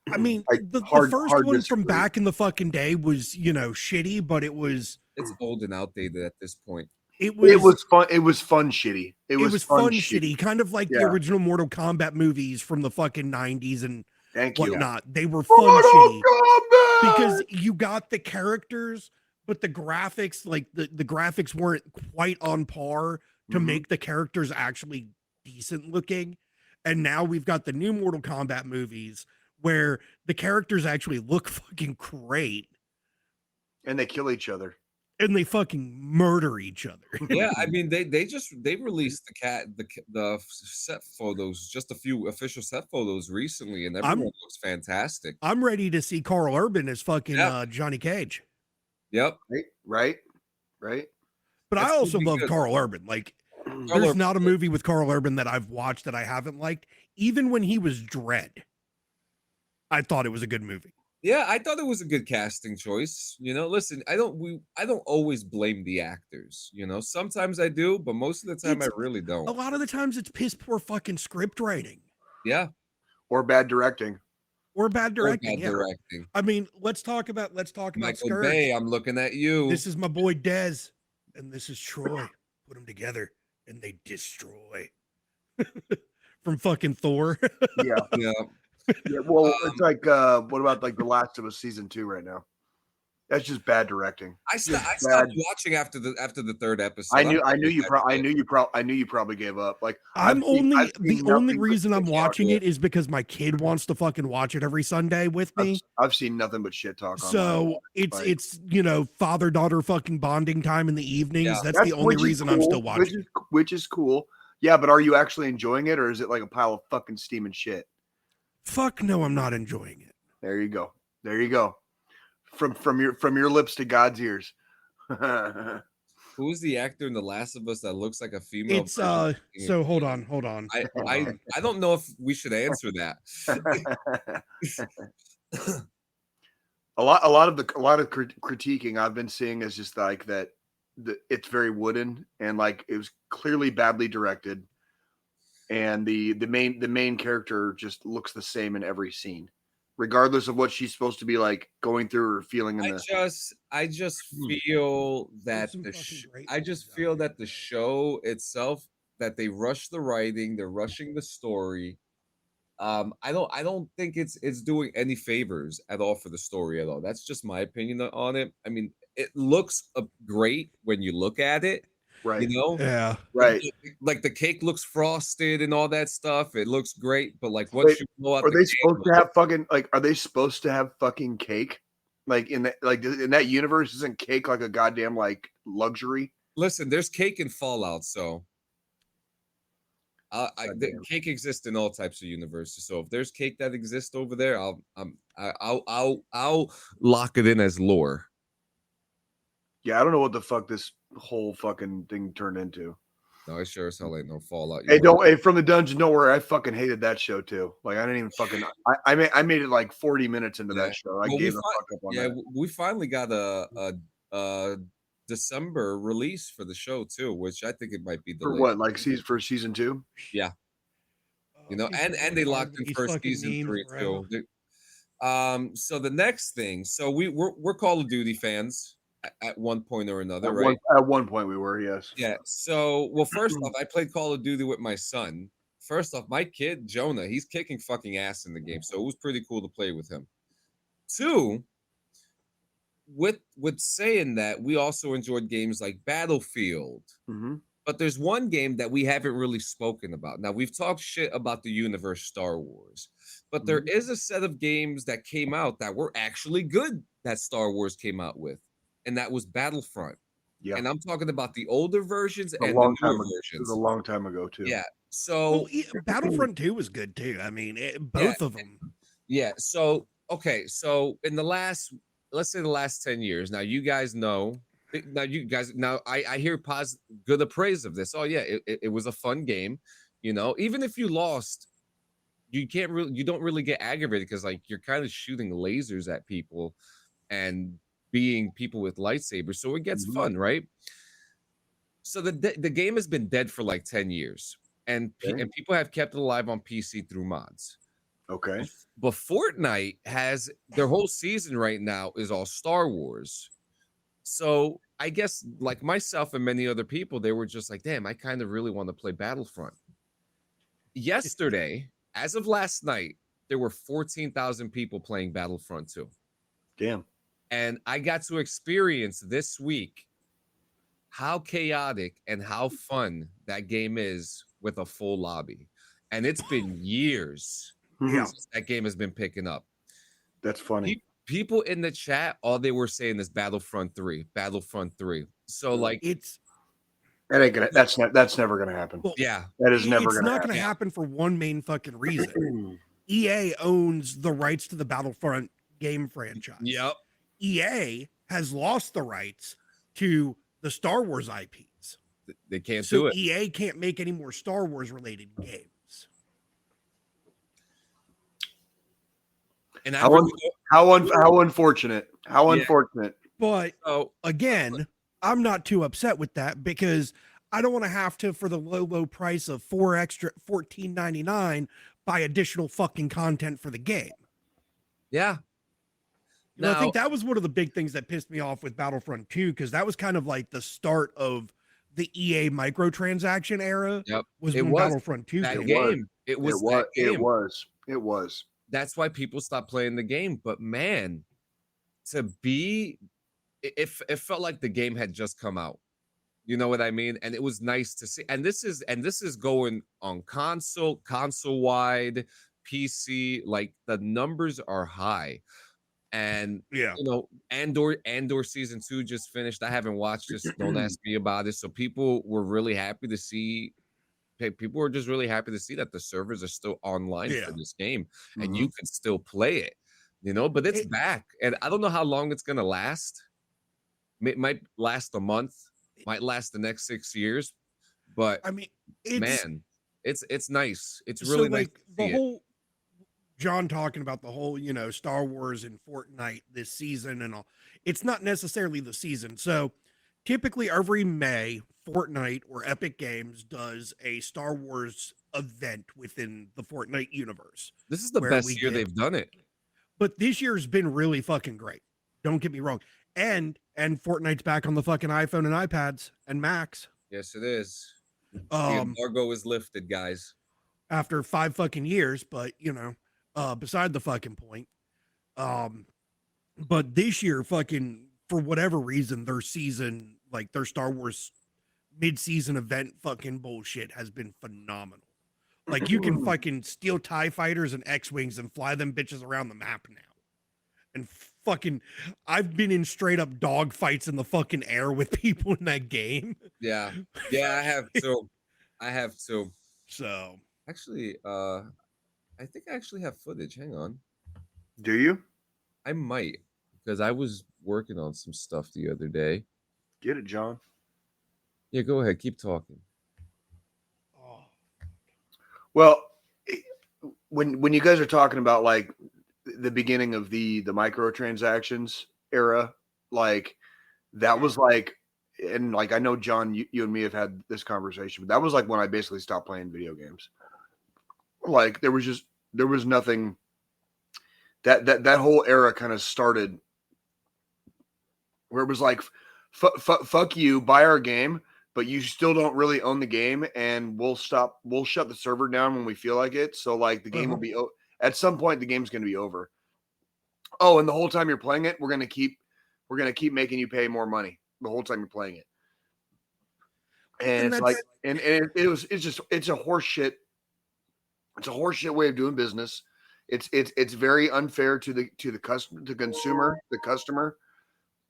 The first one from back in the fucking day was shitty, but it's old and outdated at this point. It was fun. It was fun shitty. It was fun shitty, kind of like the original Mortal Kombat movies from the fucking 90s and whatnot. They were fun shitty because you got the characters, but the graphics, like the graphics weren't quite on par to make the characters actually decent looking. And now we've got the new Mortal Kombat movies where the characters actually look fucking great. And they kill each other. And they fucking murder each other. Yeah, they released the set photos, just a few official set photos recently, and everyone looks fantastic. I'm ready to see Carl Urban as fucking Johnny Cage. Yep. Right. But I also love Carl Urban. Like, there's not a movie with Carl Urban that I've watched that I haven't liked. Even when he was Dredd, I thought it was a good movie. Yeah, I thought it was a good casting choice. Listen, I don't always blame the actors. Sometimes I do, but most of the time I really don't. A lot of the times it's piss poor fucking script writing. Yeah. Or bad directing. Directing. Let's talk about Michael Scourge. Bay, I'm looking at you. This is my boy Dez, and this is Troy. Put them together, and they destroy. From fucking Thor. Yeah. Yeah, well, it's like, what about like The Last of Us season 2 right now? That's just bad directing. I stopped watching after the third episode. I knew you probably gave up. Like, the only reason I'm watching it is because my kid wants to fucking watch it every Sunday with me. I've seen nothing but shit talk. So it's father-daughter fucking bonding time in the evenings. Yeah, that's the only reason I'm still watching. Which is cool. Yeah, but are you actually enjoying it, or is it like a pile of fucking steaming shit? Fuck no, I'm not enjoying it. There you go. There you go. From your lips to God's ears. Who's the actor in The Last of Us that looks like a female? It's so hold on. I don't know if we should answer that. a lot of critiquing I've been seeing is just like that it's very wooden and like it was clearly badly directed, and the main character just looks the same in every scene, regardless of what she's supposed to be like going through or feeling in I just feel that the show itself, that they rush the writing, they're rushing the story. I don't think it's doing any favors at all for the story at all. That's just my opinion on it. I mean, it looks great when you look at it, right? You know, yeah, right. Like the cake looks frosted and all that stuff. It looks great, but like once you blow out, are they supposed to have fucking like? Are they supposed to have fucking cake? Like in that universe, isn't cake like a goddamn like luxury? Listen, there's cake in Fallout, so. Cake exists in all types of universes. So if there's cake that exists over there, I'll lock it in as lore. Yeah, I don't know what the fuck this whole fucking thing turned into. No, I sure as hell ain't no Fallout. Hey, from the dungeon, don't worry. I fucking hated that show too. Like I didn't even fucking. I made it like 40 minutes into that show. I gave the fuck up on that. We finally got a December release for the show too, which I think it might be delayed. For what, like for season 2? Yeah, you know, and they locked in for season 3 too. So the next thing, so we're Call of Duty fans at one point or another, right? At one point we were, yes. Yeah. So, well, first off, I played Call of Duty with my son. First off, my kid Jonah, he's kicking fucking ass in the game, so it was pretty cool to play with him. 2. With saying that, we also enjoyed games like Battlefield. Mm-hmm. But there's one game that we haven't really spoken about. Now, we've talked shit about the universe Star Wars, but there is a set of games that came out that were actually good that Star Wars came out with, and that was Battlefront. Yeah. And I'm talking about the older versions and the newer versions. It was a long time ago, too. Yeah. So Battlefront 2 was good, too. I mean, both of them. Yeah. So, okay. So in the last, let's say the last 10 years, now you guys know, I hear good appraise of this. Oh yeah, it was a fun game. You know, even if you lost, you don't really get aggravated because like you're kind of shooting lasers at people and being people with lightsabers, so it gets fun, right? So the game has been dead for like 10 years, and people have kept it alive on PC through mods. Okay, but Fortnite has their whole season right now is all Star Wars. So I guess like myself and many other people, they were just like, damn, I kind of really want to play Battlefront. Yesterday, as of last night, there were 14,000 people playing Battlefront 2. Damn. And I got to experience this week how chaotic and how fun that game is with a full lobby. And it's been years since that game has been picking up. That's funny. People in the chat, all they were saying is Battlefront 3. So like that's never gonna happen. Well, yeah, that is never gonna happen. It's not gonna happen for one main fucking reason. EA owns the rights to the Battlefront game franchise. Yep. EA has lost the rights to the Star Wars IPs. They can't do it. EA can't make any more Star Wars related games. And how unfortunate. How unfortunate. But again, I'm not too upset with that because I don't want to have to, for the low price of $14.99, buy additional fucking content for the game. Yeah. I think that was one of the big things that pissed me off with Battlefront 2, because that was kind of like the start of the EA microtransaction era. Yep. Was when Battlefront 2 came. It was. That's why people stopped playing the game. But man, it felt like the game had just come out. You know what I mean? And it was nice to see. And this is going on console wide, PC. Like the numbers are high. And you know, Andor season 2 just finished. I haven't watched this. Don't ask me about it. So people were really happy to see people were just really happy to see that the servers are still online for this game, and you can still play it, but it's back, and I don't know how long it's gonna last. It might last a month, might last the next 6 years, but I mean, it's nice. It's so really nice like to the see whole John talking about the whole, Star Wars and Fortnite this season and all. It's not necessarily the season. So typically every May, Fortnite or Epic Games does a Star Wars event within the Fortnite universe. This is the best year they've done it. But this year's been really fucking great. Don't get me wrong. And Fortnite's back on the fucking iPhone and iPads and Macs. Yes, it is. The embargo is lifted, guys. After 5 fucking years, but beside the fucking point. But this year, fucking, for whatever reason, their season, like their Star Wars mid-season event fucking bullshit has been phenomenal. Like you can fucking steal TIE fighters and X-Wings and fly them bitches around the map now. And fucking, I've been in straight up dog fights in the fucking air with people in that game. Yeah, I have too. So actually, I think I actually have footage. Hang on. Do you? I might, because I was working on some stuff the other day. Get it, John. Yeah, go ahead. Keep talking. Well, when you guys are talking about like the beginning of the microtransactions era, like that was like, and like I know John, you and me have had this conversation, but that was like when I basically stopped playing video games. Like there was nothing. That whole era kind of started where it was like, fuck you, buy our game, but you still don't really own the game, and we'll shut the server down when we feel like it. So like the game will be at some point the game's going to be over. Oh, and the whole time you're playing it, we're going to keep making you pay more money the whole time you're playing it. And it's like, and it's a horse shit. It's a horse shit way of doing business. It's very unfair to the consumer, the customer,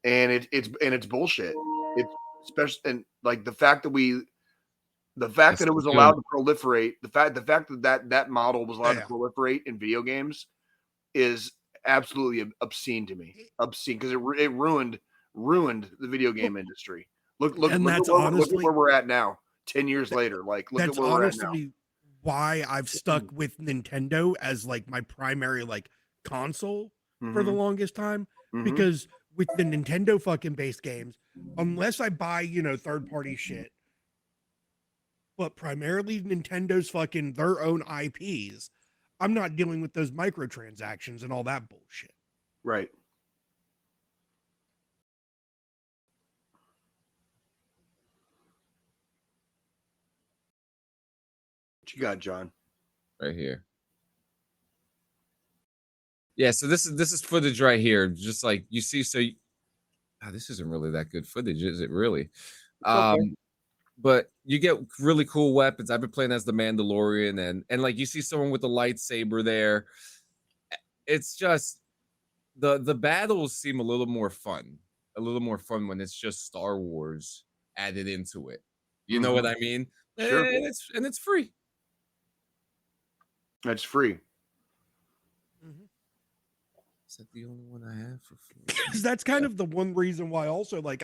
and it's bullshit. It's especially, and like the fact that it was allowed to proliferate, the fact that model was allowed to proliferate in video games is absolutely obscene to me. Obscene, because it ruined the video game industry. Look where we're at now. 10 years later, like look at where we're at now. Why I've stuck with Nintendo as like my primary like console for the longest time, because with the Nintendo fucking based games, unless I buy third party shit, but primarily Nintendo's fucking their own IPs, I'm not dealing with those microtransactions and all that bullshit. Right. What you got, John? Right here. Yeah, so this is footage right here. Just like you see, this isn't really that good footage, is it really? Okay. But you get really cool weapons. I've been playing as the Mandalorian, and like you see someone with a lightsaber there. It's just the battles seem a little more fun when it's just Star Wars added into it. You know what I mean? Sure. And it's free. That's free. Is that the only one I have for free? Because that's kind of the one reason why also like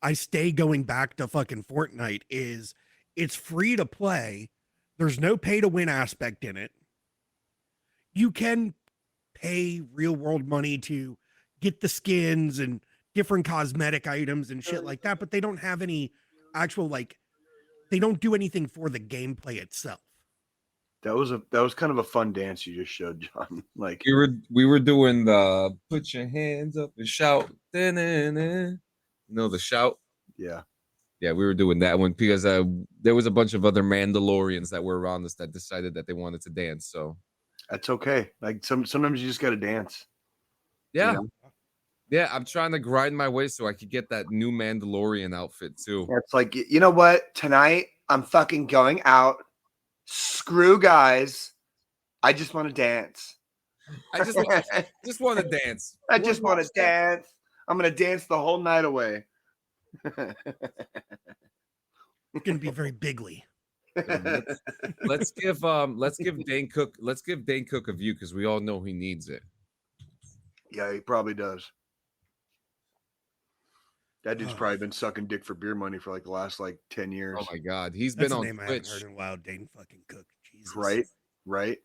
I stay going back to fucking Fortnite is it's free to play. There's no pay to win aspect in it. You can pay real world money to get the skins and different cosmetic items and shit like that, but they don't have any actual they don't do anything for the gameplay itself. That was kind of a fun dance you just showed, John. Like we were doing the put your hands up and shout. The shout. Yeah, we were doing that one because there was a bunch of other Mandalorians that were around us that decided that they wanted to dance. So that's okay. Like sometimes you just got to dance. Yeah. Yeah, I'm trying to grind my way so I could get that new Mandalorian outfit too. It's like, you know what? Tonight I'm fucking going out. Screw guys. I just want to dance. I just want to dance. I just want to dance. I'm going to dance the whole night away. It's going to be very bigly. Let's give Dane Cook a view because we all know he needs it. Yeah, he probably does. That dude's probably been sucking dick for beer money for like the last 10 years. Oh my god, he's That's been a on name I haven't heard Twitch. in a while. Dane fucking Cook. Jesus. Right.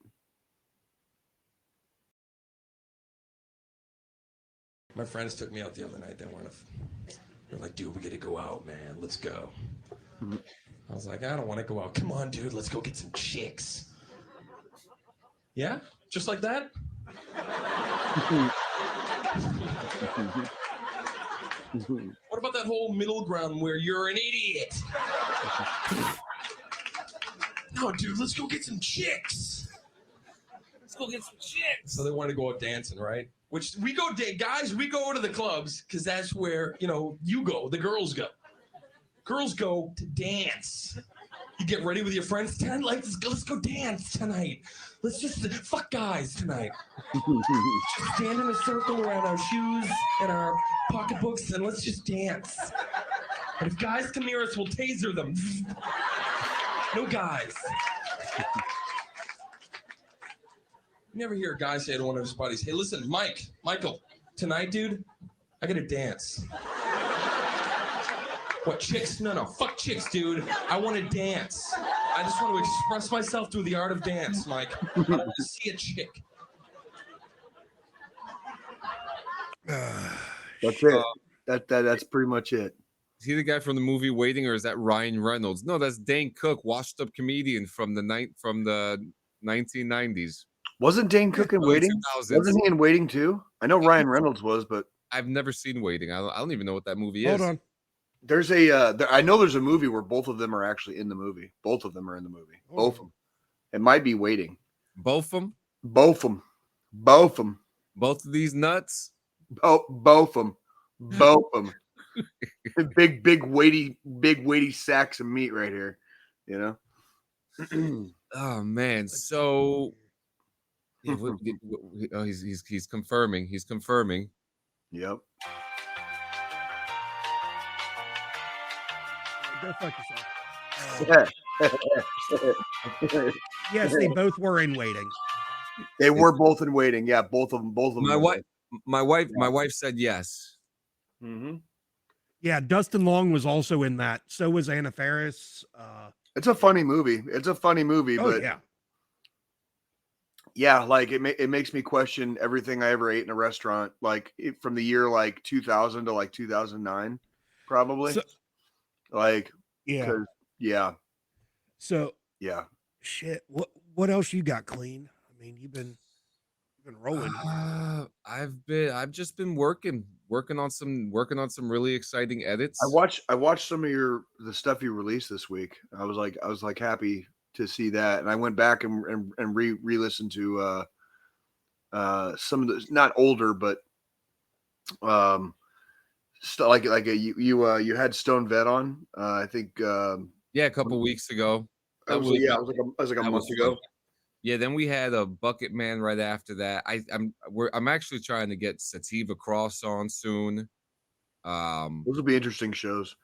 My friends took me out the other night. They're like, dude, we gotta go out, man. Let's go. Mm-hmm. I was like, I don't want to go out. Come on, dude. Let's go get some chicks. Yeah? Just like that? What about that whole middle ground where you're an idiot? No, dude, let's go get some chicks. Let's go get some chicks. So they want to go out dancing, right? Which we go, guys, we go to the clubs because that's where, you go. The girls go. Girls go to dance. You get ready with your friends tonight. Let's go dance tonight. Let's just fuck guys tonight. Just stand in a circle around our shoes and our pocketbooks and let's just dance. And if guys come near us, we'll taser them. No guys. You never hear a guy say to one of his buddies, hey, listen, Michael, tonight, dude, I gotta dance. What, chicks? No, fuck chicks, dude. I want to dance. I just want to express myself through the art of dance, Mike. I don't want to see a chick. That's it. That's pretty much it. Is he the guy from the movie Waiting, or is that Ryan Reynolds? No, that's Dane Cook, washed-up comedian from the 1990s. Wasn't Dane Cook in Waiting? 2000s. Wasn't he in Waiting too? I know Ryan Reynolds was, but I've never seen Waiting. I don't even know what that movie Hold is. on. there's I know there's a movie where both of them are actually in the movie. Both of them are in the movie. Both of them. It might be Waiting. Both of them? Both of them. Both of them. Both of these nuts? Both of them. Both of them. big weighty sacks of meat right here. You know. Oh man. So yeah, he's confirming. He's confirming. Yep. Go fuck yourself. Yes, they both were in Waiting. They were both in Waiting. Yeah, both of them. My wife said yes. Mm-hmm. Yeah, Dustin Long was also in that. So was Anna Faris. It's a funny movie. But yeah, like it makes me question everything I ever ate in a restaurant, like from the year 2000 to 2009, probably. So, yeah. So yeah. Shit. What else you got clean? I mean, you've been rolling. I've just been working on some really exciting edits. I watched some of the stuff you released this week. I was happy to see that, and I went back and re-listened to some of the, not older, but you had Stone Vet on, I think a couple weeks ago. It was like a month ago. Yeah, then we had a Bucket Man right after that. I'm actually trying to get Sativa Cross on soon. Those will be interesting shows.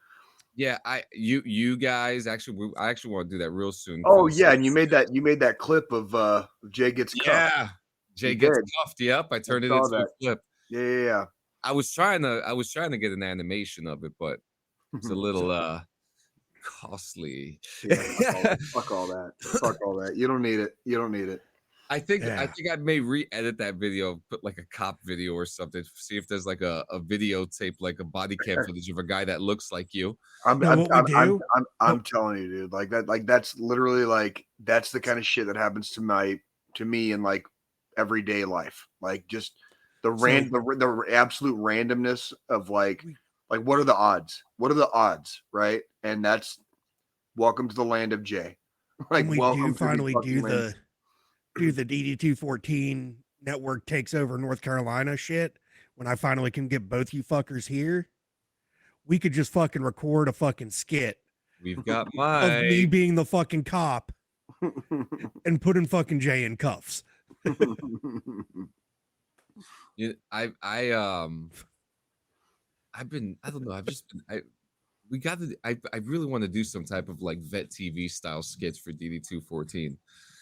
Yeah, you guys I actually want to do that real soon. Oh yeah, and you made that clip of Jay gets cuffed. Yeah, Jay gets cuffed. Yep, I turned it into a clip. Yeah. I was trying to get an animation of it, but it's a little costly. Yeah, fuck all that. You don't need it. I think I may re-edit that video, put like a cop video or something, see if there's like a videotape, like a body cam footage of a guy that looks like you. I'm telling you, dude, like that, that's literally that's the kind of shit that happens to me in everyday life. Like just the absolute randomness of like what are the odds? What are the odds, right? And that's welcome to the land of Jay. Like we do finally do the DD214 network takes over North Carolina shit. When I finally can get both you fuckers here, we could just fucking record a fucking skit. We've got of me being the fucking cop and putting fucking Jay in cuffs. Yeah, I've been, I don't know. we got to. I really want to do some type of like vet TV style skits for DD214.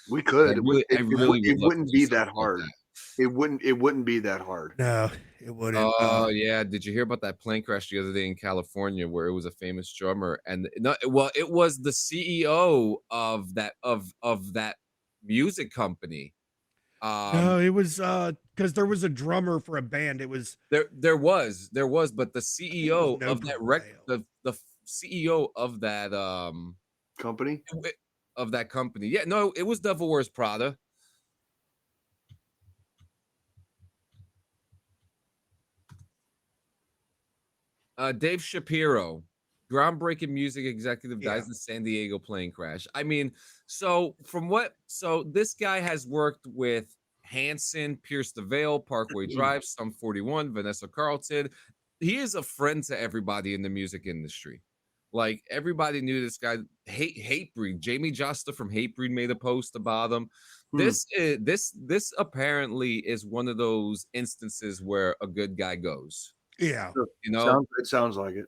We could. I really It would love to wouldn't do be something that like hard. that. It wouldn't be that hard. No, it wouldn't. Oh yeah, did you hear about that plane crash the other day in California where it was a famous drummer and no, well, it was the CEO of that music company. No, it was because there was a drummer for a band. It was there was, but the CEO No of that Prevail. the CEO Company. of that company. Yeah, no, it was Devil Wears Prada. Dave Shapiro, groundbreaking music executive, dies in San Diego plane crash. I mean, so this guy has worked with Hanson, Pierce the Veil, Parkway Drive, Sum 41, Vanessa Carlton. He is a friend to everybody in the music industry. Like everybody knew this guy. Hatebreed. Jamie Josta from Hatebreed made a post about him. This apparently is one of those instances where a good guy goes. Yeah. You know, it sounds like it.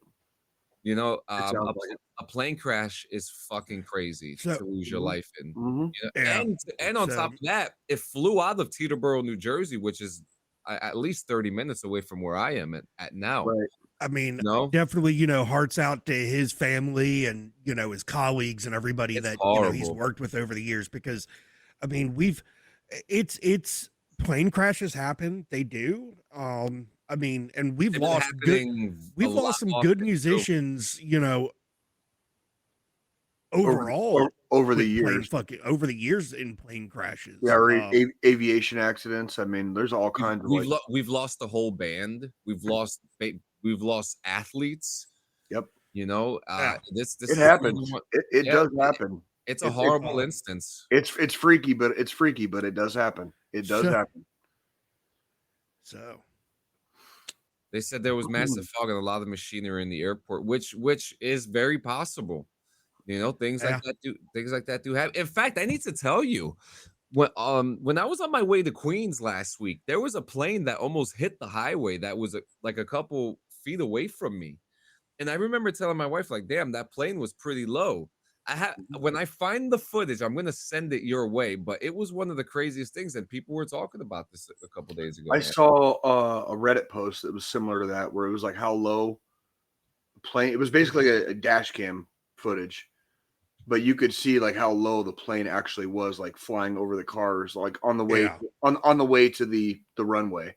You know, like a plane crash is fucking crazy So- to lose your life in. Mhm. You know? Yeah. And on So- top of that, it flew out of Teterboro, New Jersey, which is at least 30 minutes away from where I am at now. Right. I mean, No, definitely, hearts out to his family and, his colleagues and everybody It's that, he's horrible. worked with over the years because, I mean, it's plane crashes happen. They do. I mean, and we've They've been lost happening a lot lost some often, good too. musicians, overall over the with years. over the years in plane crashes. Yeah, or aviation accidents. I mean, there's all kinds of We've lost the whole band. We've lost athletes. Yep. You know, Yeah. this It is happens. It Yeah, does happen. It's a horrible instance. It's freaky, but it does happen. It does Sure. happen. So They said there was massive fog and a lot of machinery in the airport, which is very possible. You know, things like that do happen. In fact, I need to tell you, when I was on my way to Queens last week, there was a plane that almost hit the highway that was like a couple feet away from me. And I remember telling my wife, like, damn, that plane was pretty low. When I find the footage, I'm gonna send it your way. But it was one of the craziest things, and people were talking about this a couple days ago. I saw a Reddit post that was similar to that, where it was like how low the plane. It was basically a dash cam footage, but you could see like how low the plane actually was, like flying over the cars, like on the way on the way to the runway.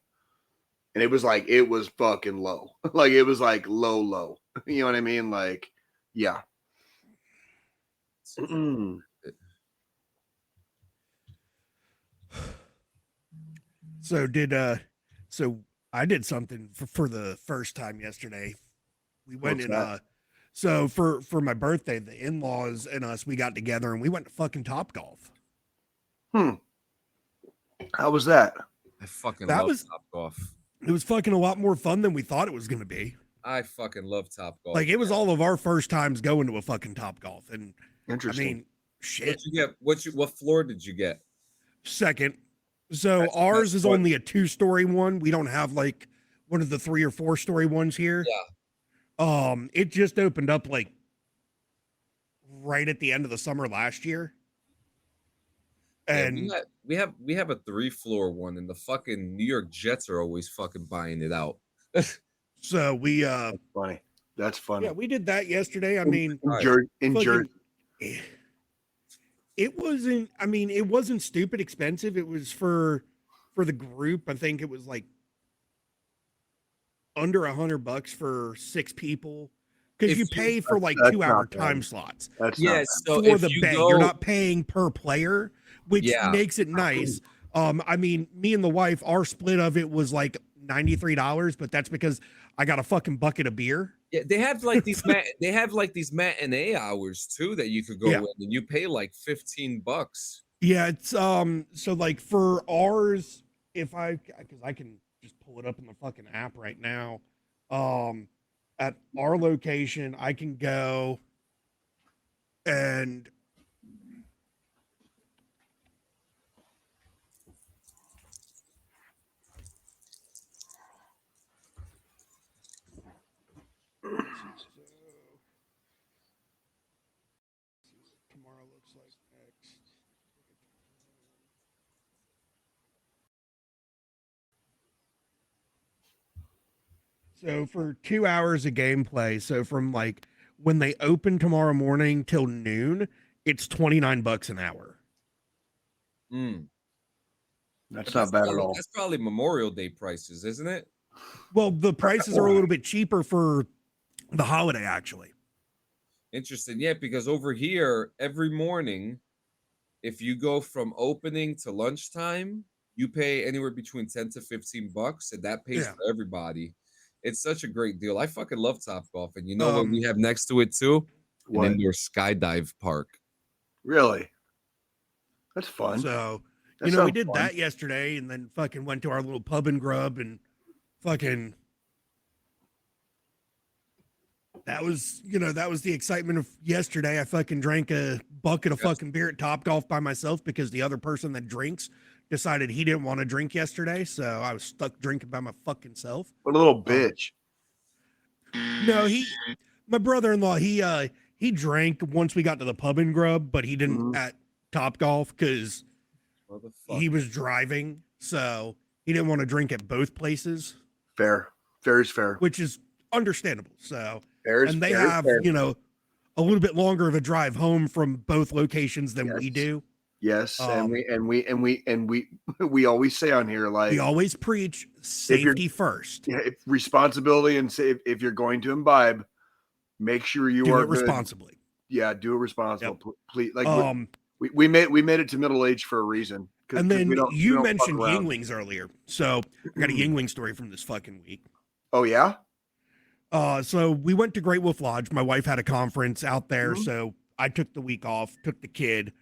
And it was fucking low. Like it was like low. You know what I mean? Like, yeah. So I did something for the first time yesterday. We went so for my birthday, the in-laws and us, we got together and we went to fucking Topgolf. How was that? I fucking love Topgolf. It was fucking a lot more fun than we thought it was going to be. I fucking love Topgolf. Like it was all of our first times going to a fucking Topgolf, and interesting. I mean, shit. What floor did you get? Second. So ours is only a 2-story one. We don't have like one of the 3 or 4-story ones here. Yeah. It just opened up like right at the end of the summer last year. And yeah, we have a 3-floor one, and the fucking New York Jets are always fucking buying it out. So we That's funny. That's funny. Yeah, we did that yesterday. I mean, in Jersey. It wasn't, I mean, it wasn't stupid expensive. It was for the group. I think it was like under $100 for 6 people. Because you pay for like 2-hour time slots. So for the bay. You're not paying per player, which makes it nice. I mean, me and the wife, our split of it was like $93, but that's because I got a fucking bucket of beer. Yeah, they have like these these matinee hours too that you could go in, and you pay like $15. Yeah, it's so like for ours, because I can just pull it up in the fucking app right now. At our location, I can go and So for 2 hours of gameplay, so from like when they open tomorrow morning till noon, it's $29 an hour. Mm. That's But not bad at probably, all. That's probably Memorial Day prices, isn't it? Well, the prices are a little bit cheaper for the holiday, actually. Interesting. Yeah, because over here, every morning, if you go from opening to lunchtime, you pay anywhere between 10 to $15, and that pays Yeah. for everybody. It's such a great deal. I fucking love Topgolf. And you know what we have next to it too? What? An indoor skydive park. Really? That's fun. So, That you know, we sounds did fun. that yesterday and then fucking went to our little pub and grub and fucking that was the excitement of yesterday. I fucking drank a bucket of fucking beer at Topgolf by myself because the other person that drinks decided he didn't want to drink yesterday. So I was stuck drinking by my fucking self. What a little bitch. No, my brother-in-law, he drank once we got to the pub and grub, but he didn't at Topgolf because he was driving. So he didn't want to drink at both places. Fair. Fair is fair. Which is understandable. So Fair is and they fair is have, fair. you know, a little bit longer of a drive home from both locations than we do. Yes, and we always say on here, like, we always preach safety first. Yeah, responsibility, and say if you're going to imbibe, make sure you do are it responsibly. Good. Yeah, do it responsibly. Yep. Please, like we made it to middle age for a reason. And then you mentioned Yinglings earlier, so I got a Yingling story from this fucking week. Oh yeah. So we went to Great Wolf Lodge. My wife had a conference out there, so I took the week off, took the kid.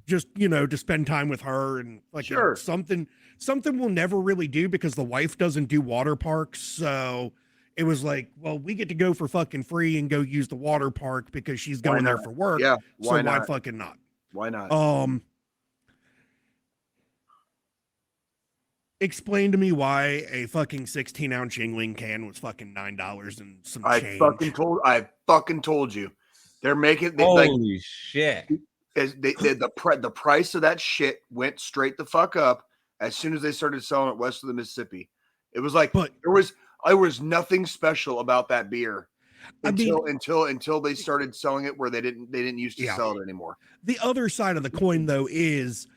Just, you know, to spend time with her and like something we'll never really do because the wife doesn't do water parks. So it was like, well, we get to go for fucking free and go use the water park because she's going there for work. Yeah. Why fucking not? Why not? Explain to me why a fucking 16-ounce Yingling can was fucking $9 and some change. I fucking told you. They're making holy shit. The price of that shit went straight the fuck up as soon as they started selling it west of the Mississippi. It was like there was nothing special about that beer until they started selling it where they didn't used to sell it anymore. The other side of the coin though is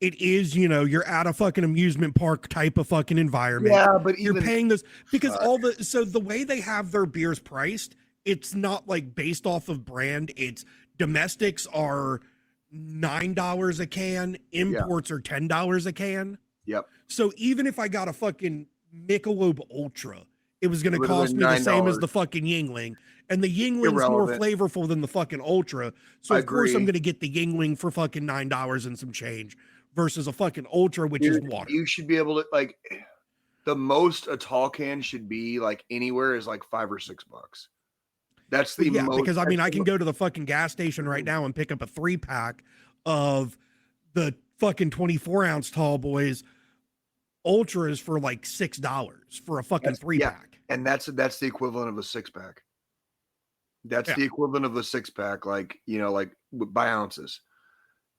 it is, you know, you're at a fucking amusement park type of fucking environment. Yeah, but you're paying this because the way they have their beers priced, it's not like based off of brand. It's domestics are $9 a can, imports are $10 a can. Yep. So even if I got a fucking Michelob Ultra, it was going to cost me the same as the fucking Yingling, and the Yingling's more flavorful than the fucking Ultra. So of course I'm going to get the Yingling for fucking $9 and some change versus a fucking Ultra, which is water. You should be able to like the most a tall can should be like anywhere is like $5 or $6. That's the most, because I mean I can go to the fucking gas station right now and pick up a 3-pack of the fucking 24-ounce tall boys Ultras for like $6 for a fucking 3-pack. And that's the equivalent of a 6-pack. That's the equivalent of a 6-pack, like, you know, like by ounces.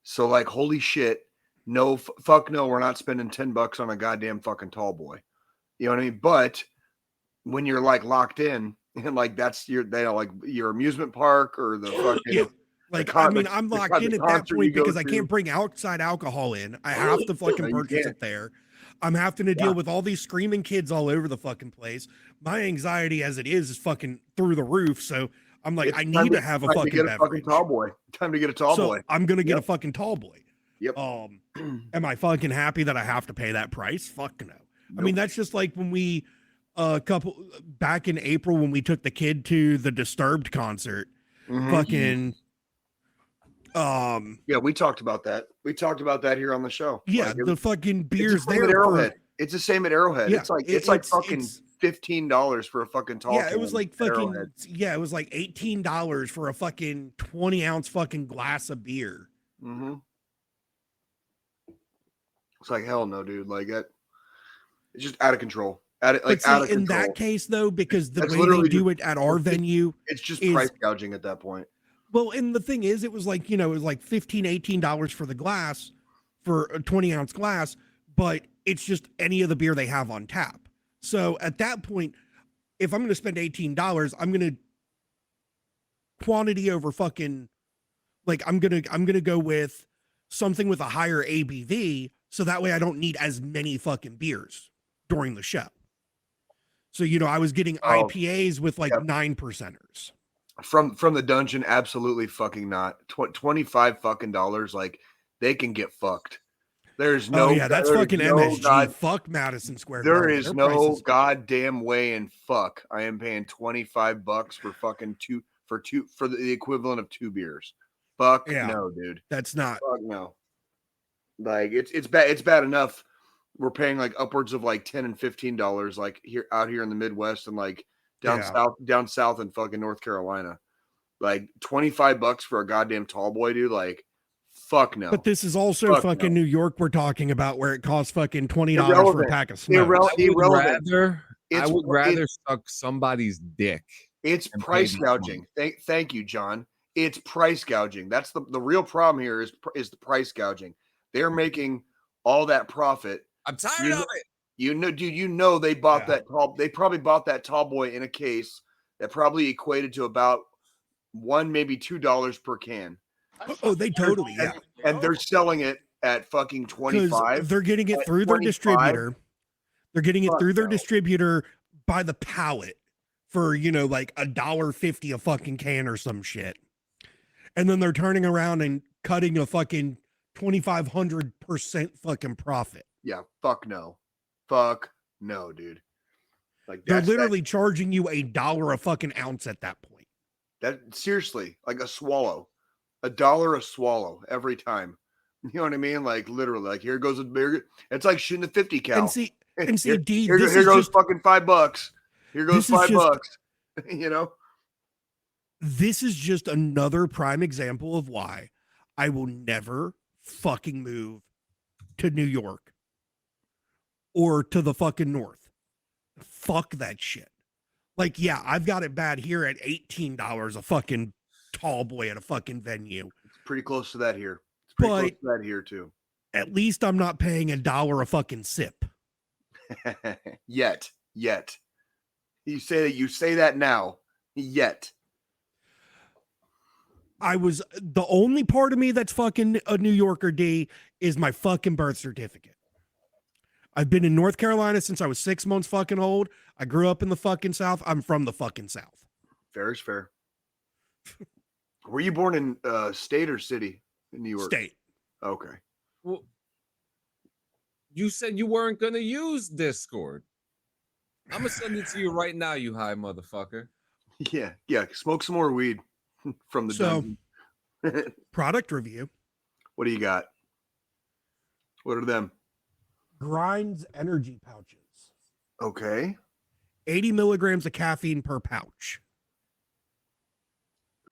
So like, holy shit, no, fuck no, we're not spending $10 on a goddamn fucking tall boy. You know what I mean? But when you're like locked in, and like that's your amusement park or the fucking I'm locked in at that point because I can't bring outside alcohol in. I have to fucking purchase it there. I'm having to deal with all these screaming kids all over the fucking place. My anxiety as it is fucking through the roof. So I'm like, I need to have a fucking beverage. Tall boy. Time to get a tall boy. I'm gonna get a fucking tall boy. Yep. Am I fucking happy that I have to pay that price? Fuck no. Nope. I mean, that's just like when we back in April when we took the kid to the Disturbed concert. Fucking we talked about that. We talked about that here on the show. Yeah, the fucking beers there. Arrowhead. It's the same at Arrowhead. Yeah, it's like fucking $15 for a fucking tall. Yeah, it was like fucking it was like $18 for a fucking 20-ounce fucking glass of beer. It's like hell no, dude. Like that, it's just out of control. In that case, though, because the way they do it at our venue, it's just price gouging at that point. Well, and the thing is, it was like, you know, it was like $15, $18 for the glass, for a 20-ounce glass, but it's just any of the beer they have on tap. So at that point, if I'm going to spend $18, I'm going to quantity over fucking, like, I'm going to go with something with a higher ABV. So that way I don't need as many fucking beers during the show. So, you know, I was getting IPAs with like 9%ers. From the dungeon, absolutely fucking not. $25 fucking dollars, like they can get fucked. There's no that's fucking MSG. Fuck Madison Square There Garden. is no goddamn way in fuck I am paying $25 for fucking for the equivalent of 2 beers. Fuck no, dude. That's not. Fuck no. Like it's bad enough. We're paying like upwards of like $10 and $15 like out here in the Midwest and like down south in fucking North Carolina. Like $25 for a goddamn tall boy, dude. Like, fuck no. But this is also fucking New York we're talking about, where it costs fucking $20 for a pack of smokes. I would rather suck somebody's dick. It's price gouging. Thank you, John. It's price gouging. That's the real problem here is the price gouging. They're making all that profit. I'm tired of it. You know, dude, you know they bought that tall. They probably bought that tall boy in a case that probably equated to about $1, maybe $2 per can. Oh, they totally, and they're selling it at fucking 25. They're getting it through their distributor. They're getting it through their distributor by the pallet for, you know, like $1.50 a fucking can or some shit. And then they're turning around and cutting a fucking 2,500% fucking profit. Yeah, fuck no. Fuck no, dude. Like they're literally charging you $1 a fucking ounce at that point. That seriously, like a swallow. $1 a swallow every time. You know what I mean? Like literally, like here goes a beer. It's like shooting a 50 cal. And see, D, here goes fucking $5. Here goes $5. You know? This is just another prime example of why I will never fucking move to New York or to the fucking north. Fuck that shit. Like, yeah, I've got it bad here at $18 a fucking tall boy at a fucking venue. It's pretty close to that here. It's pretty close to that here too. At least I'm not paying $1 a fucking sip. Yet. You say that now. Yet. The only part of me that's fucking a New Yorker, D, is my fucking birth certificate. I've been in North Carolina since I was 6 months fucking old. I grew up in the fucking South. I'm from the fucking South. Fair is fair. Were you born in state or city in New York? State. Okay. Well, you said you weren't going to use Discord. I'm going to send it to you right now, you high motherfucker. Yeah. Smoke some more weed from the dungeon. Product review. What do you got? What are them? Grinds energy pouches. Okay. 80 milligrams of caffeine per pouch.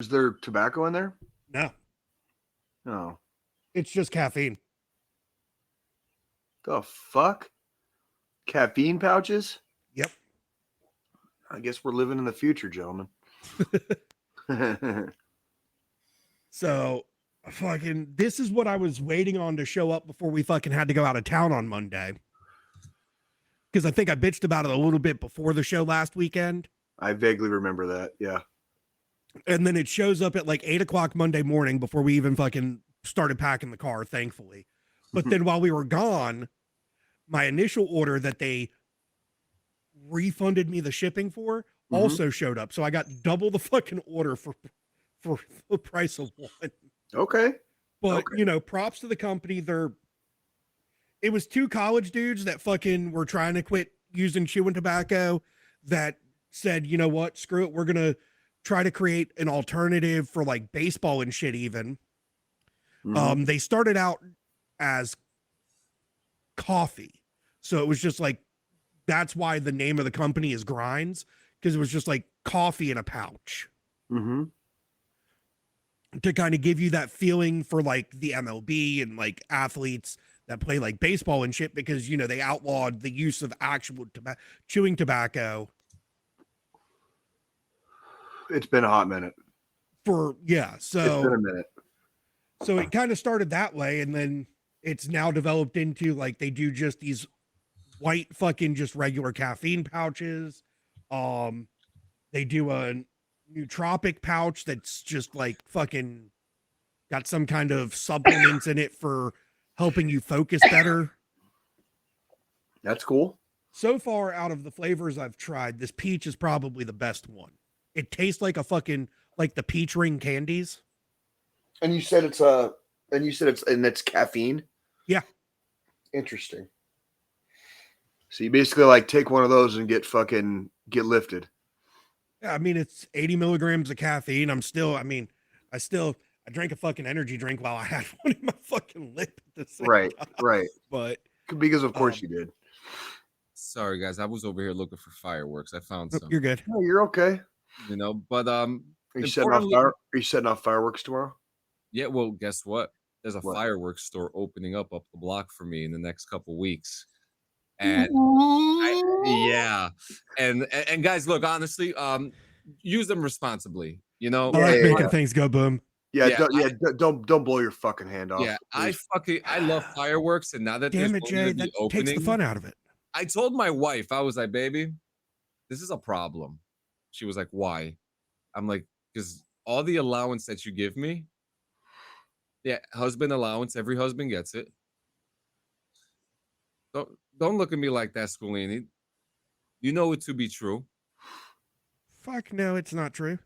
Is there tobacco in there? No. No. It's just caffeine. The fuck? Caffeine pouches? Yep. I guess we're living in the future, gentlemen. So, fucking, this is what I was waiting on to show up before we fucking had to go out of town on Monday. Because I think I bitched about it a little bit before the show last weekend. I vaguely remember that, yeah. And then it shows up at like 8 o'clock Monday morning before we even fucking started packing the car, thankfully. But then while we were gone, my initial order that they refunded me the shipping for also showed up. So I got double the fucking order for the price of one. Okay. But, you know, props to the company. It was 2 college dudes that fucking were trying to quit using chewing tobacco that said, you know what, screw it. We're going to try to create an alternative for like baseball and shit even. They started out as coffee. So it was just like, that's why the name of the company is Grinds, because it was just like coffee in a pouch. To kind of give you that feeling for like the MLB and like athletes that play like baseball and shit, because, you know, they outlawed the use of actual chewing tobacco. It's been a hot minute. So it's been a minute. So it kind of started that way, and then it's now developed into like they do just these white fucking just regular caffeine pouches, They do a nootropic pouch that's just like fucking got some kind of supplements in it for helping you focus better. That's cool. So far, out of the flavors I've tried, this peach is probably the best one. It tastes like a fucking like the peach ring candies. And you said it's it's caffeine. Yeah. Interesting. So you basically like take one of those and get lifted. Yeah, I mean it's 80 milligrams of caffeine. I drank a fucking energy drink while I had one in my fucking lip at the same Right, time. right. But Because of course you did. Sorry, guys. I was over here looking for fireworks. I found some. you're good. No, you're okay. You know, but Are you setting off fireworks tomorrow? Yeah. Well, guess what? There's a What? fireworks store opening up the block for me in the next couple weeks, and and guys, look, honestly, use them responsibly. You know, I like yeah, making yeah. things go boom. Don't blow your fucking hand off. Yeah, please. I love fireworks, and now that Damn there's it, Jay, that takes the fun out of it. I told my wife, I was like, baby, this is a problem. She was like, why? I'm like, because all the allowance that you give me, yeah, husband allowance, every husband gets it. Don't look at me like that, Squillini. You know it to be true. Fuck no, it's not true.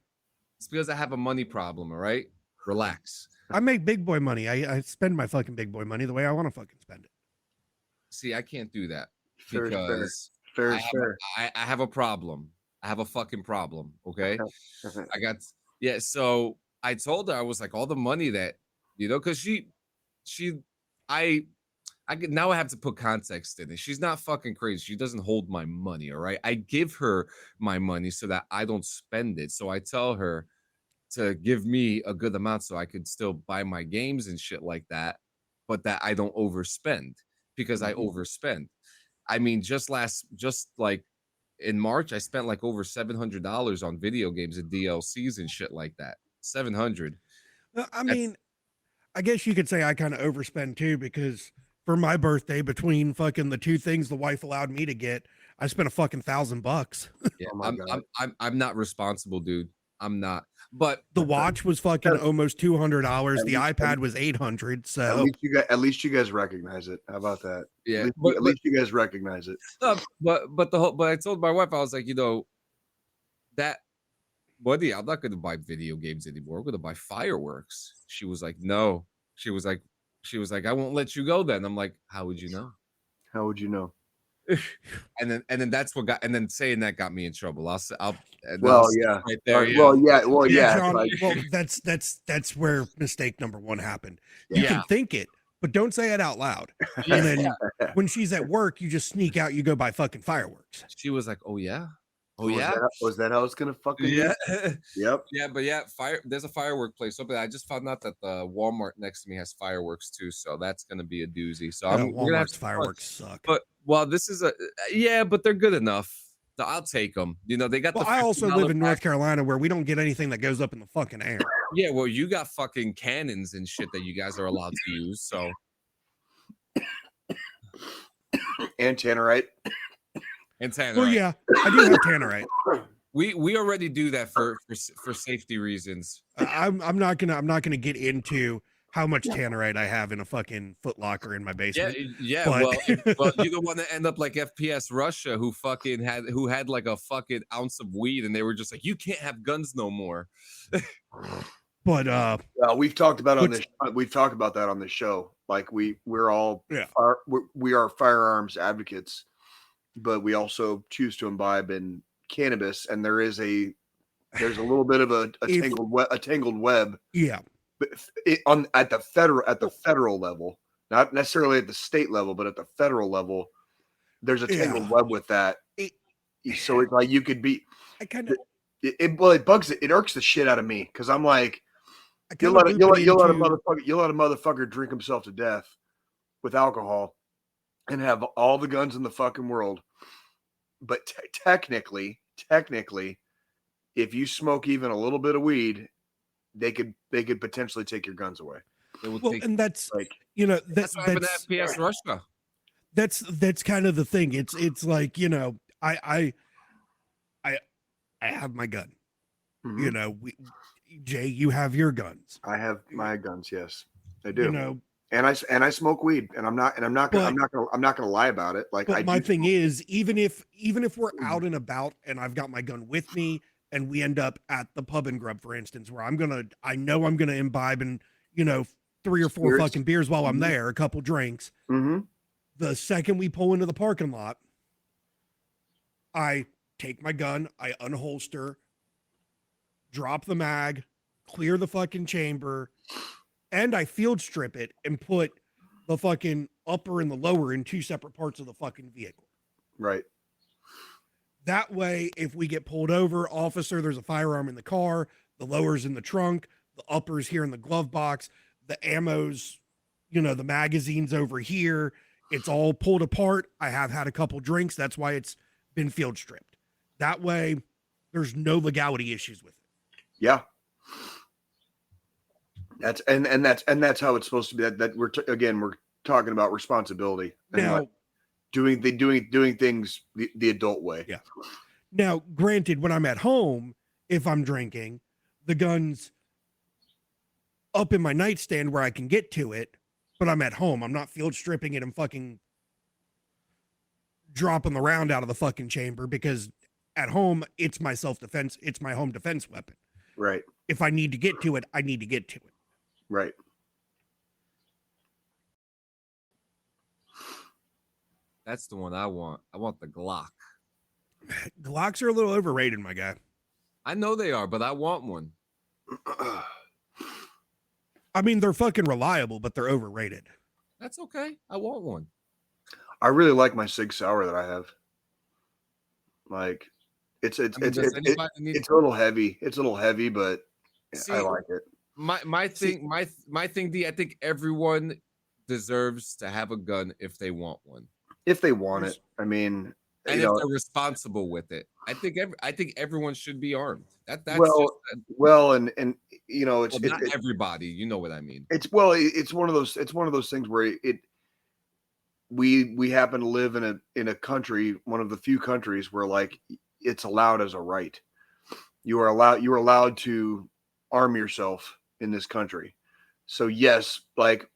It's because I have a money problem, all right? Relax. I make big boy money. I spend my fucking big boy money the way I want to fucking spend it. See, I can't do that Fair, because fair. I have a problem. I have a fucking problem. Okay. So I told her, I was like, all the money that, because now I have to put context in it. She's not fucking crazy. She doesn't hold my money. All right. I give her my money so that I don't spend it. So I tell her to give me a good amount so I could still buy my games and shit like that, but that I don't overspend because I overspend. I mean, just like in March, I spent like over $700 on video games and DLCs and shit like that. 700. I mean, I guess you could say I kind of overspend too, because for my birthday, between fucking the two things the wife allowed me to get, I spent a fucking $1,000. Yeah, Oh I'm not responsible, dude. I'm not. But the watch was fucking almost $200. The iPad was $800. So at least you guys recognize it. How about that? Yeah, at least you guys recognize it. But I told my wife, I was like, that buddy, I'm not gonna buy video games anymore. I'm gonna buy fireworks. She was like, no. She was like, I won't let you go then. I'm like, how would you know? How would you know? and then that's what got, and then saying that got me in trouble. I'll yeah, right there. Yeah. John, like, well, that's where mistake number one happened. You Yeah. can think it, but don't say it out loud. And then when she's at work, you just sneak out, you go buy fucking fireworks. She was like, oh yeah. Was that how it's gonna fucking be? Yep. Yeah, but there's a firework place open. I just found out that the Walmart next to me has fireworks too, so that's gonna be a doozy. So we're gonna have Walmart's fireworks suck. But this is but they're good enough. So I'll take them. They got. Well, I also live in North Carolina where we don't get anything that goes up in the fucking air. Yeah, well, you got fucking cannons and shit that you guys are allowed to use. So and tannerite. Well, yeah, I do have tannerite. We already do that for safety reasons. I'm not gonna get into how much tannerite I have in a fucking Foot Locker in my basement. Yeah. But... well, you don't want to end up like FPS Russia, who had like a fucking ounce of weed, and they were just like, you can't have guns no more. But we've talked about that on the show. Like we are firearms advocates, but we also choose to imbibe in cannabis, and there's a little bit of a tangled web. Yeah. At the federal level, not necessarily at the state level, but at the federal level, there's a tangled web with that. So it's like you could be. It bugs it. It irks the shit out of me because I'm like, you'll let a motherfucker drink himself to death with alcohol and have all the guns in the fucking world, but technically, if you smoke even a little bit of weed, they could potentially take your guns away. And that's like that's what happened at FPS Russia. That's kind of the thing. It's like I I have my gun. Mhm. You know, Jay, you have your guns. I have my guns. Yes, I do. You know, and I smoke weed, and I'm not gonna lie about it. Like, but my thing smoke. is, even if we're out and about and I've got my gun with me and we end up at the pub and grub, for instance, where I know I'm gonna imbibe and, you know, 3 or 4 Spirits. fucking beers while I'm Mhm. there, a couple drinks. Mm-hmm. The second we pull into the parking lot, I take my gun, I unholster, drop the mag, clear the fucking chamber, and I field strip it and put the fucking upper and the lower in 2 separate parts of the fucking vehicle. Right. That way, if we get pulled over, officer, there's a firearm in the car, the lower's in the trunk, the upper's here in the glove box, the ammo's, you know, the magazine's over here. It's all pulled apart. I have had a couple drinks. That's why it's been field stripped. That way, there's no legality issues with it. Yeah. That's how it's supposed to be. That we're talking about responsibility and Now, doing things the adult way. Yeah. Now, granted, when I'm at home, if I'm drinking, the gun's up in my nightstand where I can get to it, but I'm at home. I'm not field stripping it and fucking dropping the round out of the fucking chamber, because at home, it's my self-defense. It's my home defense weapon. Right. If I need to get to it, I need to get to it. Right. That's the one I want. I want the Glock. Glocks are a little overrated, my guy. I know they are, but I want one. I mean, they're fucking reliable, but they're overrated. That's okay. I want one. I really like my Sig Sauer that I have. Like, it's a little heavy. It's a little heavy, but See, I like it. My thing, D, I think everyone deserves to have a gun if they want one. If they want it. I mean, and if they're responsible with it. I think everyone should be armed. That's and you know, it's not everybody, you know what I mean. It's one of those things where we happen to live in a country, one of the few countries where, like, it's allowed as a right. You are allowed to arm yourself in this country. So yes, like,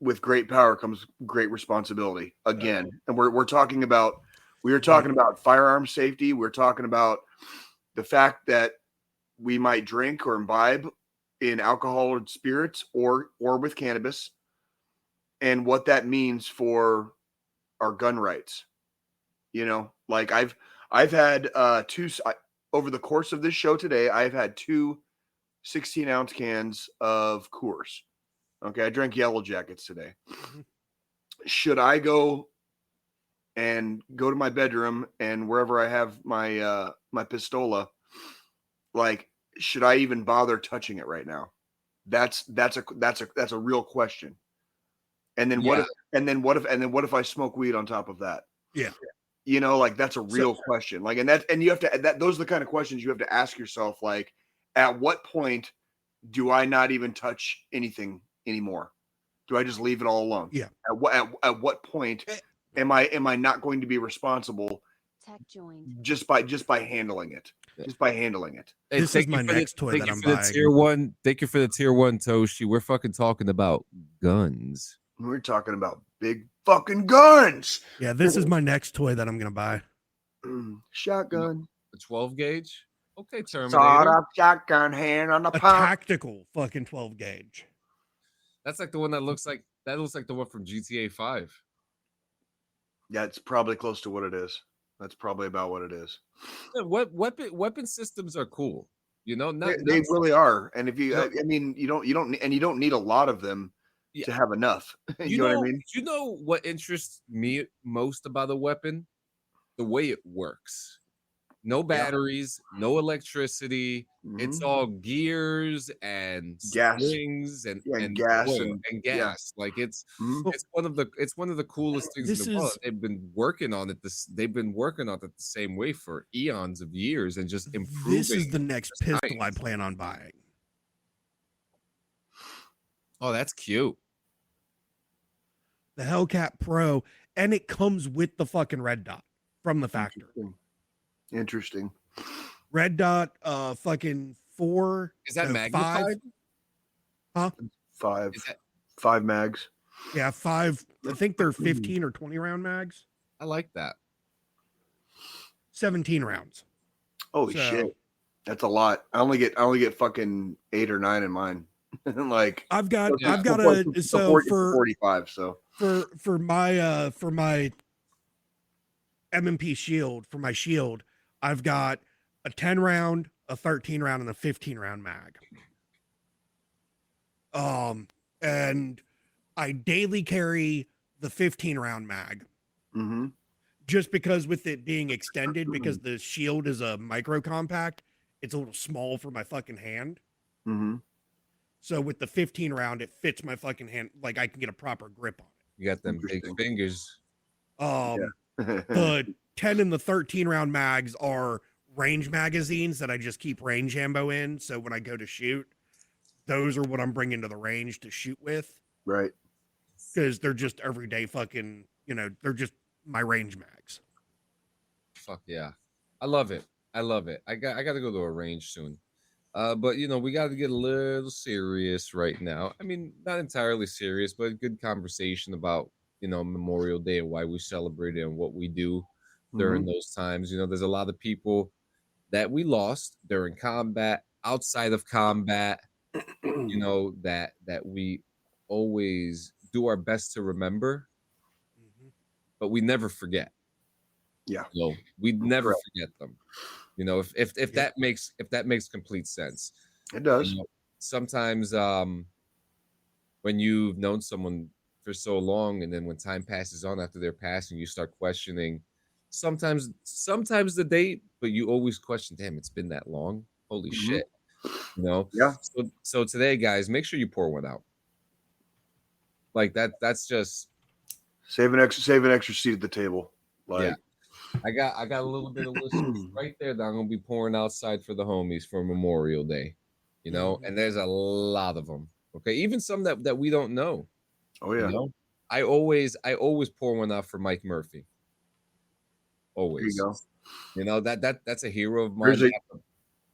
with great power comes great responsibility again. And we are talking about firearm safety. We're talking about the fact that we might drink or imbibe in alcohol or spirits or with cannabis, and what that means for our gun rights. You know, like, I've had over the course of this show today, I've had 2 16-ounce cans of Coors. Okay, I drank Yellow Jackets today. Should I go to my bedroom and wherever I have my my pistola, like, should I even bother touching it right now? That's a real question. And then what if I smoke weed on top of that? Yeah. You know, like, that's a real question. Like, and you have to, those are the kind of questions you have to ask yourself. Like, at what point do I not even touch anything anymore? Do I just leave it all alone? Yeah. At what point am I not going to be responsible just by handling it? Just by handling it. Hey, this is my next toy that I'm buying. Tier 1. Thank you for the tier 1, Toshi. We're fucking talking about guns. We're talking about big fucking guns. Yeah, this is my next toy that I'm gonna buy. Shotgun. A 12 gauge. Okay, Terminator. Sawed up shotgun, hand on the A pump. tactical fucking 12 gauge. That's like the one that looks like the one from GTA 5. Yeah, it's probably close to what it is. That's probably about what it is. Yeah, weapon systems are cool. You know, they really are. And if you, I mean, you don't need a lot of them to have enough. You know what I mean? You know what interests me most about a weapon? The way it works. No batteries, no electricity. Mm-hmm. It's all gears and springs and gas oil and gas. Yeah. Like, it's one of the coolest things in the world. They've been working on it. They've been working on it the same way for eons of years and just improving. This is the next pistol I plan on buying. Oh, that's cute. The Hellcat Pro, and it comes with the fucking red dot from the factory. Interesting. Red dot, fucking 4. Is that no, 5. magnified? Huh? 5. Is that, 5 mags. Yeah, 5. I think they're 15 or 20 round mags. I like that. 17 rounds. Holy shit. That's a lot. I only get fucking 8 or 9 in mine. Like I've got Yeah. a so for 45. So for my M&P shield, for my shield, I've got a 10 round, a 13 round, and a 15 round mag. And I daily carry the 15 round mag. mm-hmm. Just because with it being extended, because the shield is a micro compact, it's a little small for my fucking hand. Mm-hmm. So with the 15 round, it fits my fucking hand. Like I can get a proper grip on it. You got them big fingers. The 10 and the 13 round mags are range magazines that I just keep range ammo in. So when I go to shoot, those are what I'm bringing to the range to shoot with. Right. Because they're just everyday fucking, they're just my range mags. Fuck yeah. I love it. I love it. I got to go to a range soon. But we got to get a little serious right now. I mean, not entirely serious, but a good conversation about, Memorial Day and why we celebrate it and what we do during those times. There's a lot of people that we lost during combat, outside of combat, that we always do our best to remember, but we never forget. Yeah. We never forget them. If that makes complete sense. It does. Sometimes when you've known someone for so long, and then when time passes on after their passing, you start questioning sometimes the date, but you always question, damn, it's been that long. Holy shit. Yeah. So today, guys, make sure you pour one out. Like that's just save an extra seat at the table. Like, yeah. I got a little bit of whiskey right there that I'm gonna be pouring outside for the homies for Memorial Day, and there's a lot of them. Okay, even some that we don't know. Oh yeah. I always pour one out for Mike Murphy. Always. There you go. That's a hero of mine.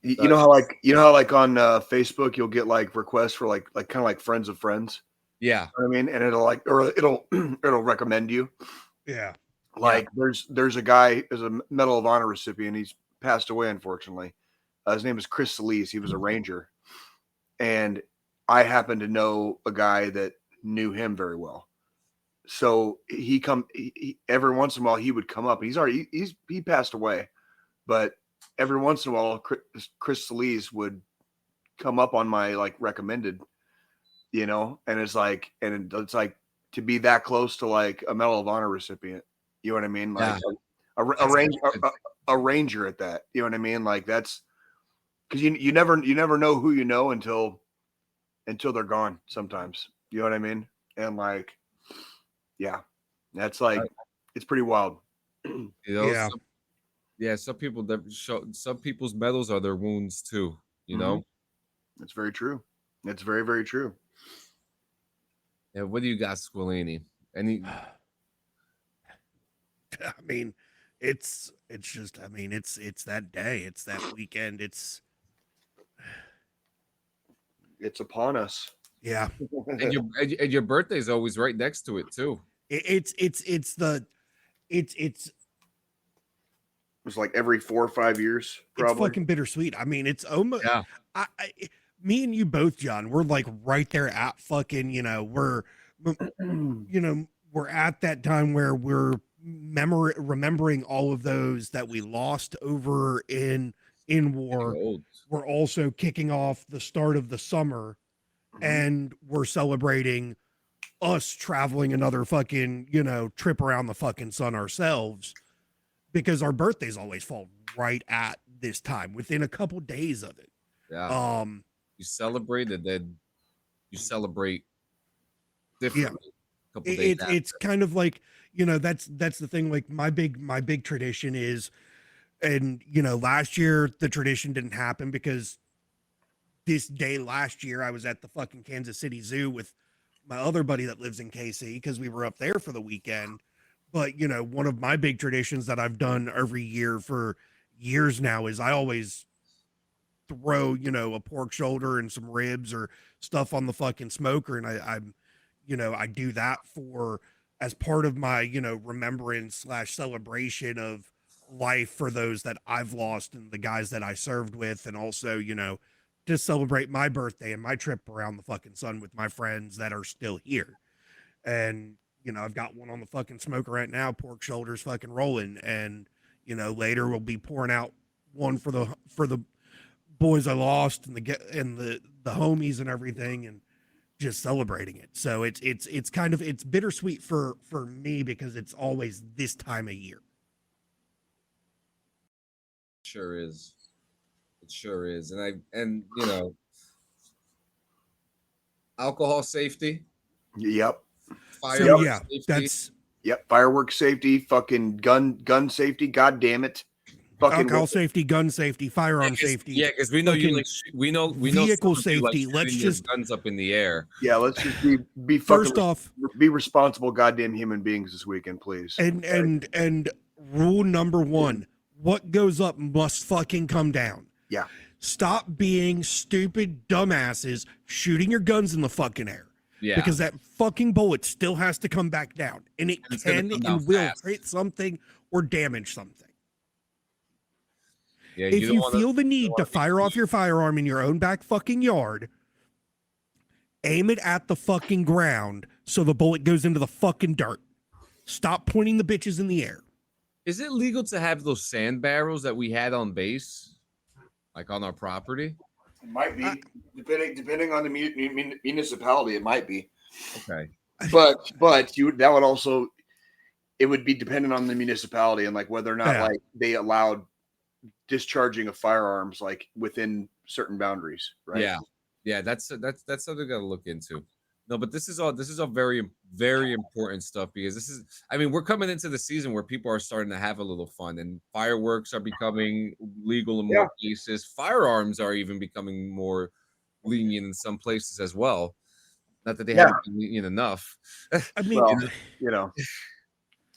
You know how on Facebook you'll get like requests for like kind of like friends of friends. Yeah. You know what I mean, and it'll recommend you. Yeah. Like there's a guy, is a Medal of Honor recipient. He's passed away, unfortunately. His name is Chris Solis. He was a Ranger, and I happen to know a guy that knew him very well. So he every once in a while he would come up. He passed away, but every once in a while Chris Solis would come up on my like recommended, and it's like to be that close to like a Medal of Honor recipient. You know what I mean? Like a ranger at that. You know what I mean? Like that's because you never know who you know until they're gone. Sometimes, you know what I mean? And like, yeah, that's like it's pretty wild. Some people some people's medals are their wounds too. It's very true. It's very, very true. Yeah. What do you got, Squillini? Any? I mean, it's just, it's that day, it's that weekend, it's upon us. Yeah. and your birthday's always right next to it too. It's like every 4 or 5 years, probably. It's fucking bittersweet. I mean, it's almost, me and you both, John, we're like right there at fucking, we're at that time where we're remembering all of those that we lost over in war. We're also kicking off the start of the summer, and we're celebrating us traveling another fucking, trip around the fucking sun ourselves, because our birthdays always fall right at this time, within a couple days of it. Yeah. You celebrate and then you celebrate differently. Yeah. It's kind of like, that's the thing. Like my big tradition is, and last year the tradition didn't happen because this day last year I was at the fucking Kansas City Zoo with my other buddy that lives in KC because we were up there for the weekend. But one of my big traditions that I've done every year for years now is I always throw, you know, a pork shoulder and some ribs or stuff on the fucking smoker. And I'm, you know, I do that for as part of my, you know, remembrance / celebration of life for those that I've lost and the guys that I served with. And also, you know, to celebrate my birthday and my trip around the fucking sun with my friends that are still here. And, you know, I've got one on the fucking smoker right now, pork shoulders fucking rolling. And, you know, later we'll be pouring out one for the boys I lost and the homies and everything, and just celebrating it. So it's kind of, it's bittersweet for me because it's always this time of year. Sure is. It sure is. And you know, alcohol safety. Yep. So yeah, safety. that's Fireworks safety, fucking gun safety. God damn it. Fucking alcohol safety, gun safety, firearm safety. Yeah, because we know you like we know vehicle some of you like safety. Let's shooting your just guns up in the air. Yeah, let's just be first fucking, off, be responsible goddamn human beings this weekend, please. and rule number one: what goes up must fucking come down. Yeah. Stop being stupid dumbasses shooting your guns in the fucking air. Yeah. Because that fucking bullet still has to come back down, and it can and will hit something or damage something. Yeah, if you feel the need to fire off your firearm in your own back fucking yard, aim it at the fucking ground so the bullet goes into the fucking dirt. Stop pointing the bitches in the air. Is it legal to have those sand barrels that we had on base, like on our property? It might be, depending on the municipality. It might be. Okay, but that would also, it would be dependent on the municipality and like whether or not like they allowed discharging of firearms like within certain boundaries, right? Yeah, that's something we got to look into. No, but this is all very, very important stuff, because this is, I mean, we're coming into the season where people are starting to have a little fun, and fireworks are becoming legal in more cases. Firearms are even becoming more lenient in some places as well. Not that they haven't been lenient enough. I mean, well, you know.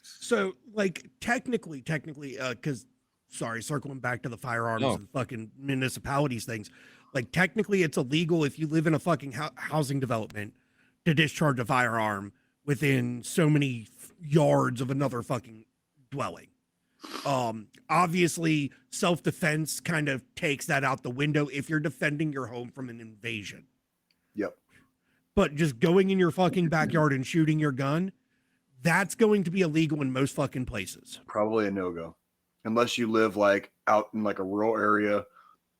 So like technically, because circling back to the firearms and fucking municipalities things, like technically it's illegal if you live in a fucking housing development to discharge a firearm within so many yards of another fucking dwelling. Obviously self-defense kind of takes that out the window if you're defending your home from an invasion. Yep. But just going in your fucking backyard and shooting your gun, that's going to be illegal in most fucking places. Probably a no-go. Unless you live like out in like a rural area.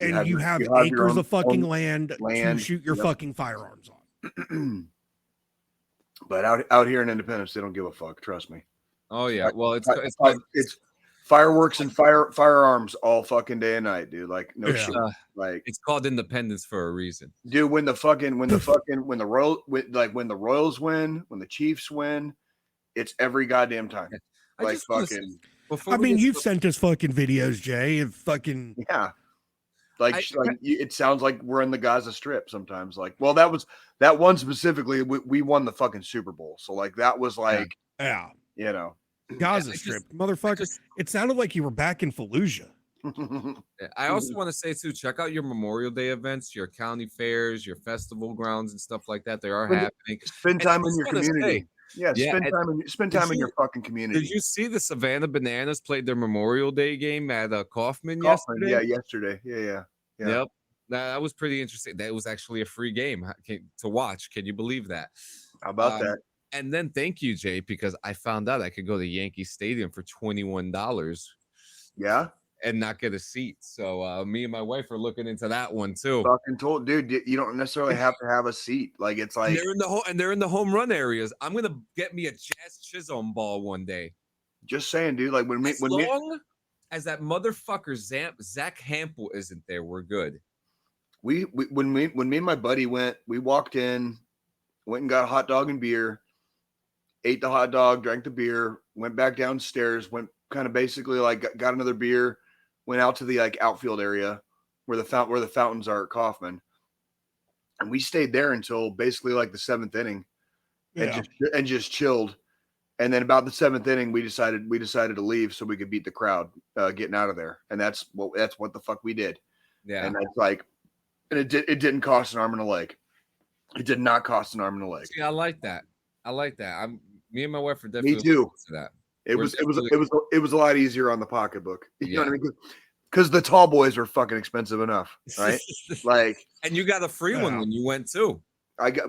And you have acres of fucking land to shoot your fucking firearms on. But out here in Independence, they don't give a fuck. Trust me. Oh yeah. Well, it's fireworks and firearms all fucking day and night, dude. Like no shit. Like it's called Independence for a reason, dude. When the Royals win, when the Chiefs win, it's every goddamn time. Like fucking. I mean, you've sent us fucking videos, Jay, of fucking Like it sounds like we're in the Gaza Strip sometimes. Like, well, that one specifically. We won the fucking Super Bowl, so like that was like, you know, Gaza Strip, motherfucker. It sounded like you were back in Fallujah. I also want to say too, check out your Memorial Day events, your county fairs, your festival grounds, and stuff like that. They are happening. Spend time in your community. Spend time in your fucking community. Did you see the Savannah Bananas played their Memorial Day game at Kaufman yesterday? Yeah, yesterday. Yeah. Yep. That was pretty interesting. That was actually a free game to watch. Can you believe that? How about that? And then thank you, Jay, because I found out I could go to Yankee Stadium for $21. Yeah. And not get a seat. So me and my wife are looking into that one too. Fucking told, dude, you don't necessarily have to have a seat. Like it's like they're in the home run areas. I'm gonna get me a Jazz Chisholm ball one day. Just saying, dude. Like when as that motherfucker Zach Hampel isn't there, we're good. When me and my buddy went, we walked in, went and got a hot dog and beer, ate the hot dog, drank the beer, went back downstairs, went kind of basically like got another beer. Went out to the like outfield area where the fountains are at Kaufman, and we stayed there until basically like the 7th inning, and just chilled. And then about the 7th inning, we decided to leave so we could beat the crowd getting out of there, and that's what the fuck we did. Yeah. And it's like, and it didn't cost an arm and a leg. It did not cost an arm and a leg. See, I like that. Me and my wife are definitely Me too. to that. It was a lot easier on the pocketbook. You know what I mean? Because the tall boys are fucking expensive enough, right? Like, and you got a free one when you went too. I got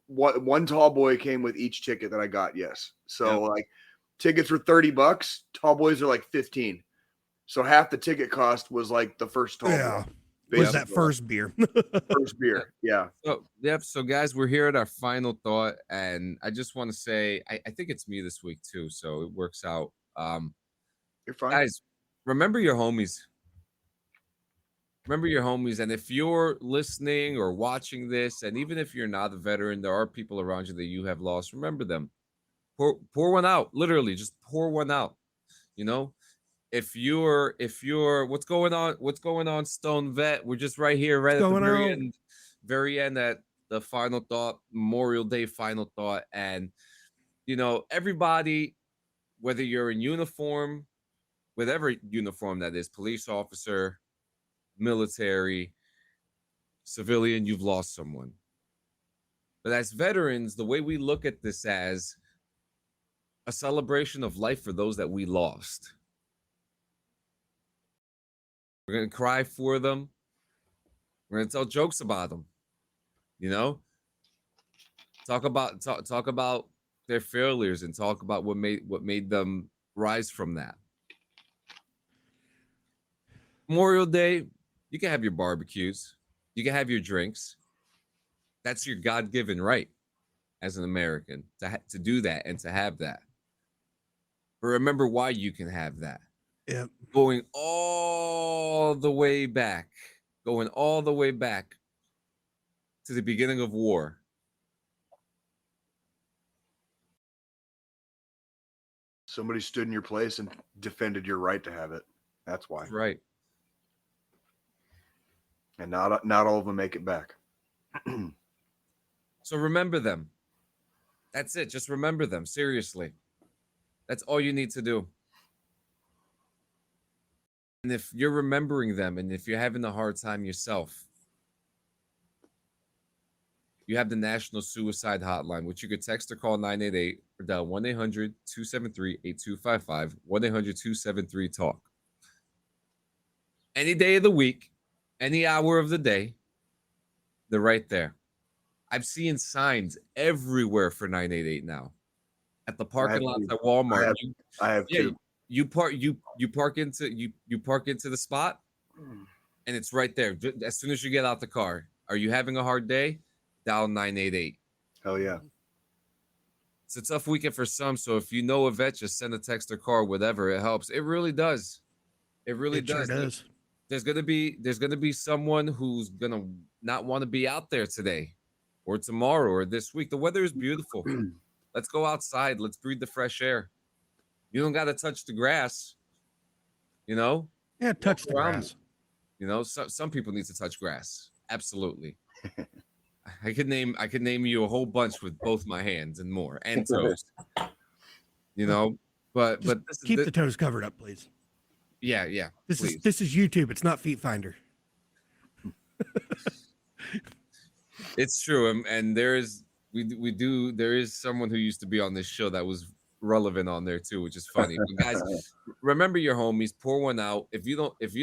one tall boy came with each ticket that I got. Yes, so like tickets were $30. Tall boys are like 15. So half the ticket cost was like the first tall boy. Was that first beer? First beer, yeah. So guys, we're here at our final thought, and I just want to say I think it's me this week too, so it works out. You're fine, guys. Remember your homies. Remember your homies, and if you're listening or watching this, and even if you're not a veteran, there are people around you that you have lost. Remember them. Pour one out. Literally, just pour one out. You know. If you're what's going on, Stone Vet? We're just right here, right at the very end at the final thought, Memorial Day final thought. And everybody, whether you're in uniform, whatever uniform that is, police officer, military, civilian, you've lost someone. But as veterans, the way we look at this as a celebration of life for those that we lost. We're going to cry for them. We're going to tell jokes about them. Talk about their failures and talk about what made them rise from that. Memorial Day, you can have your barbecues. You can have your drinks. That's your God-given right as an American to do that and to have that. But remember why you can have that. Yeah. Going all the way back to the beginning of war. Somebody stood in your place and defended your right to have it. That's why. Right. And not all of them make it back. So remember them. That's it. Just remember them. Seriously. That's all you need to do. And if you're remembering them and if you're having a hard time yourself, you have the National Suicide Hotline, which you could text or call 988 or dial 1-800-273-8255, 1-800-273-TALK. Any day of the week, any hour of the day, they're right there. I've seen signs everywhere for 988 now. At the parking lots at Walmart. I have two. You park into the spot, and it's right there. As soon as you get out the car, are you having a hard day? Dial 988. Hell yeah. It's a tough weekend for some, so if you know a vet, just send a text or call, whatever. It helps. It really does. It really does. Sure does. There's gonna be someone who's gonna not want to be out there today, or tomorrow, or this week. The weather is beautiful. Let's go outside. Let's breathe the fresh air. You don't got to touch the grass. Yeah, touch the grass. Some people need to touch grass. Absolutely. I could name you a whole bunch with both my hands and more and toes. But keep the toes covered up, please. Yeah. This is YouTube. It's not Feet Finder. It's true, and there is someone who used to be on this show that was relevant on there too, which is funny. But guys, remember your homies. Pour one out. If you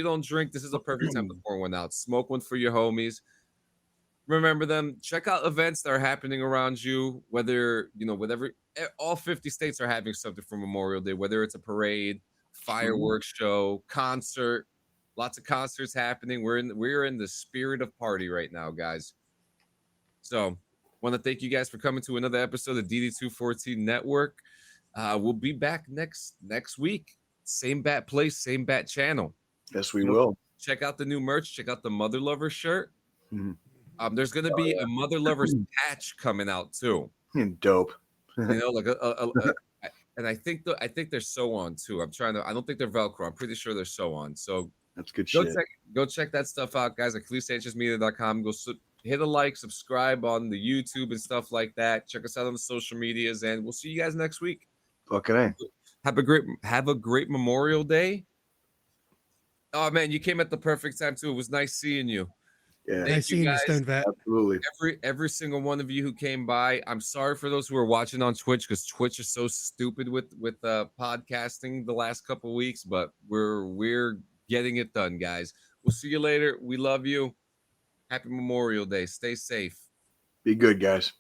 don't drink, this is a perfect time to pour one out. Smoke one for your homies. Remember them. Check out events that are happening around you. Whether whatever, all 50 states are having something for Memorial Day. Whether it's a parade, fireworks show, concert, lots of concerts happening. We're in the spirit of party right now, guys. So, want to thank you guys for coming to another episode of DD214 Network. We'll be back next week. Same bat place, same bat channel. Yes, we will. Check out the new merch. Check out the Mother Lover shirt. There's going to be a Mother Lover's patch coming out too. Dope. Like and I think they're sew on too. I don't think they're Velcro. I'm pretty sure they're sew on. So that's good shit. Go check that stuff out, guys, at CleveSanchezMedia.com. Go hit a like, subscribe on the YouTube and stuff like that. Check us out on the social medias, and we'll see you guys next week. Fucking A. Have a great Memorial Day. Oh man, you came at the perfect time too. It was nice seeing you. Yeah, Thank Nice seeing you, guys. Stone Vet. absolutely. Every single one of you who came by. I'm sorry for those who are watching on Twitch because Twitch is so stupid with podcasting the last couple weeks, but we're getting it done, guys. We'll see you later. We love you. Happy Memorial Day. Stay safe. Be good, guys.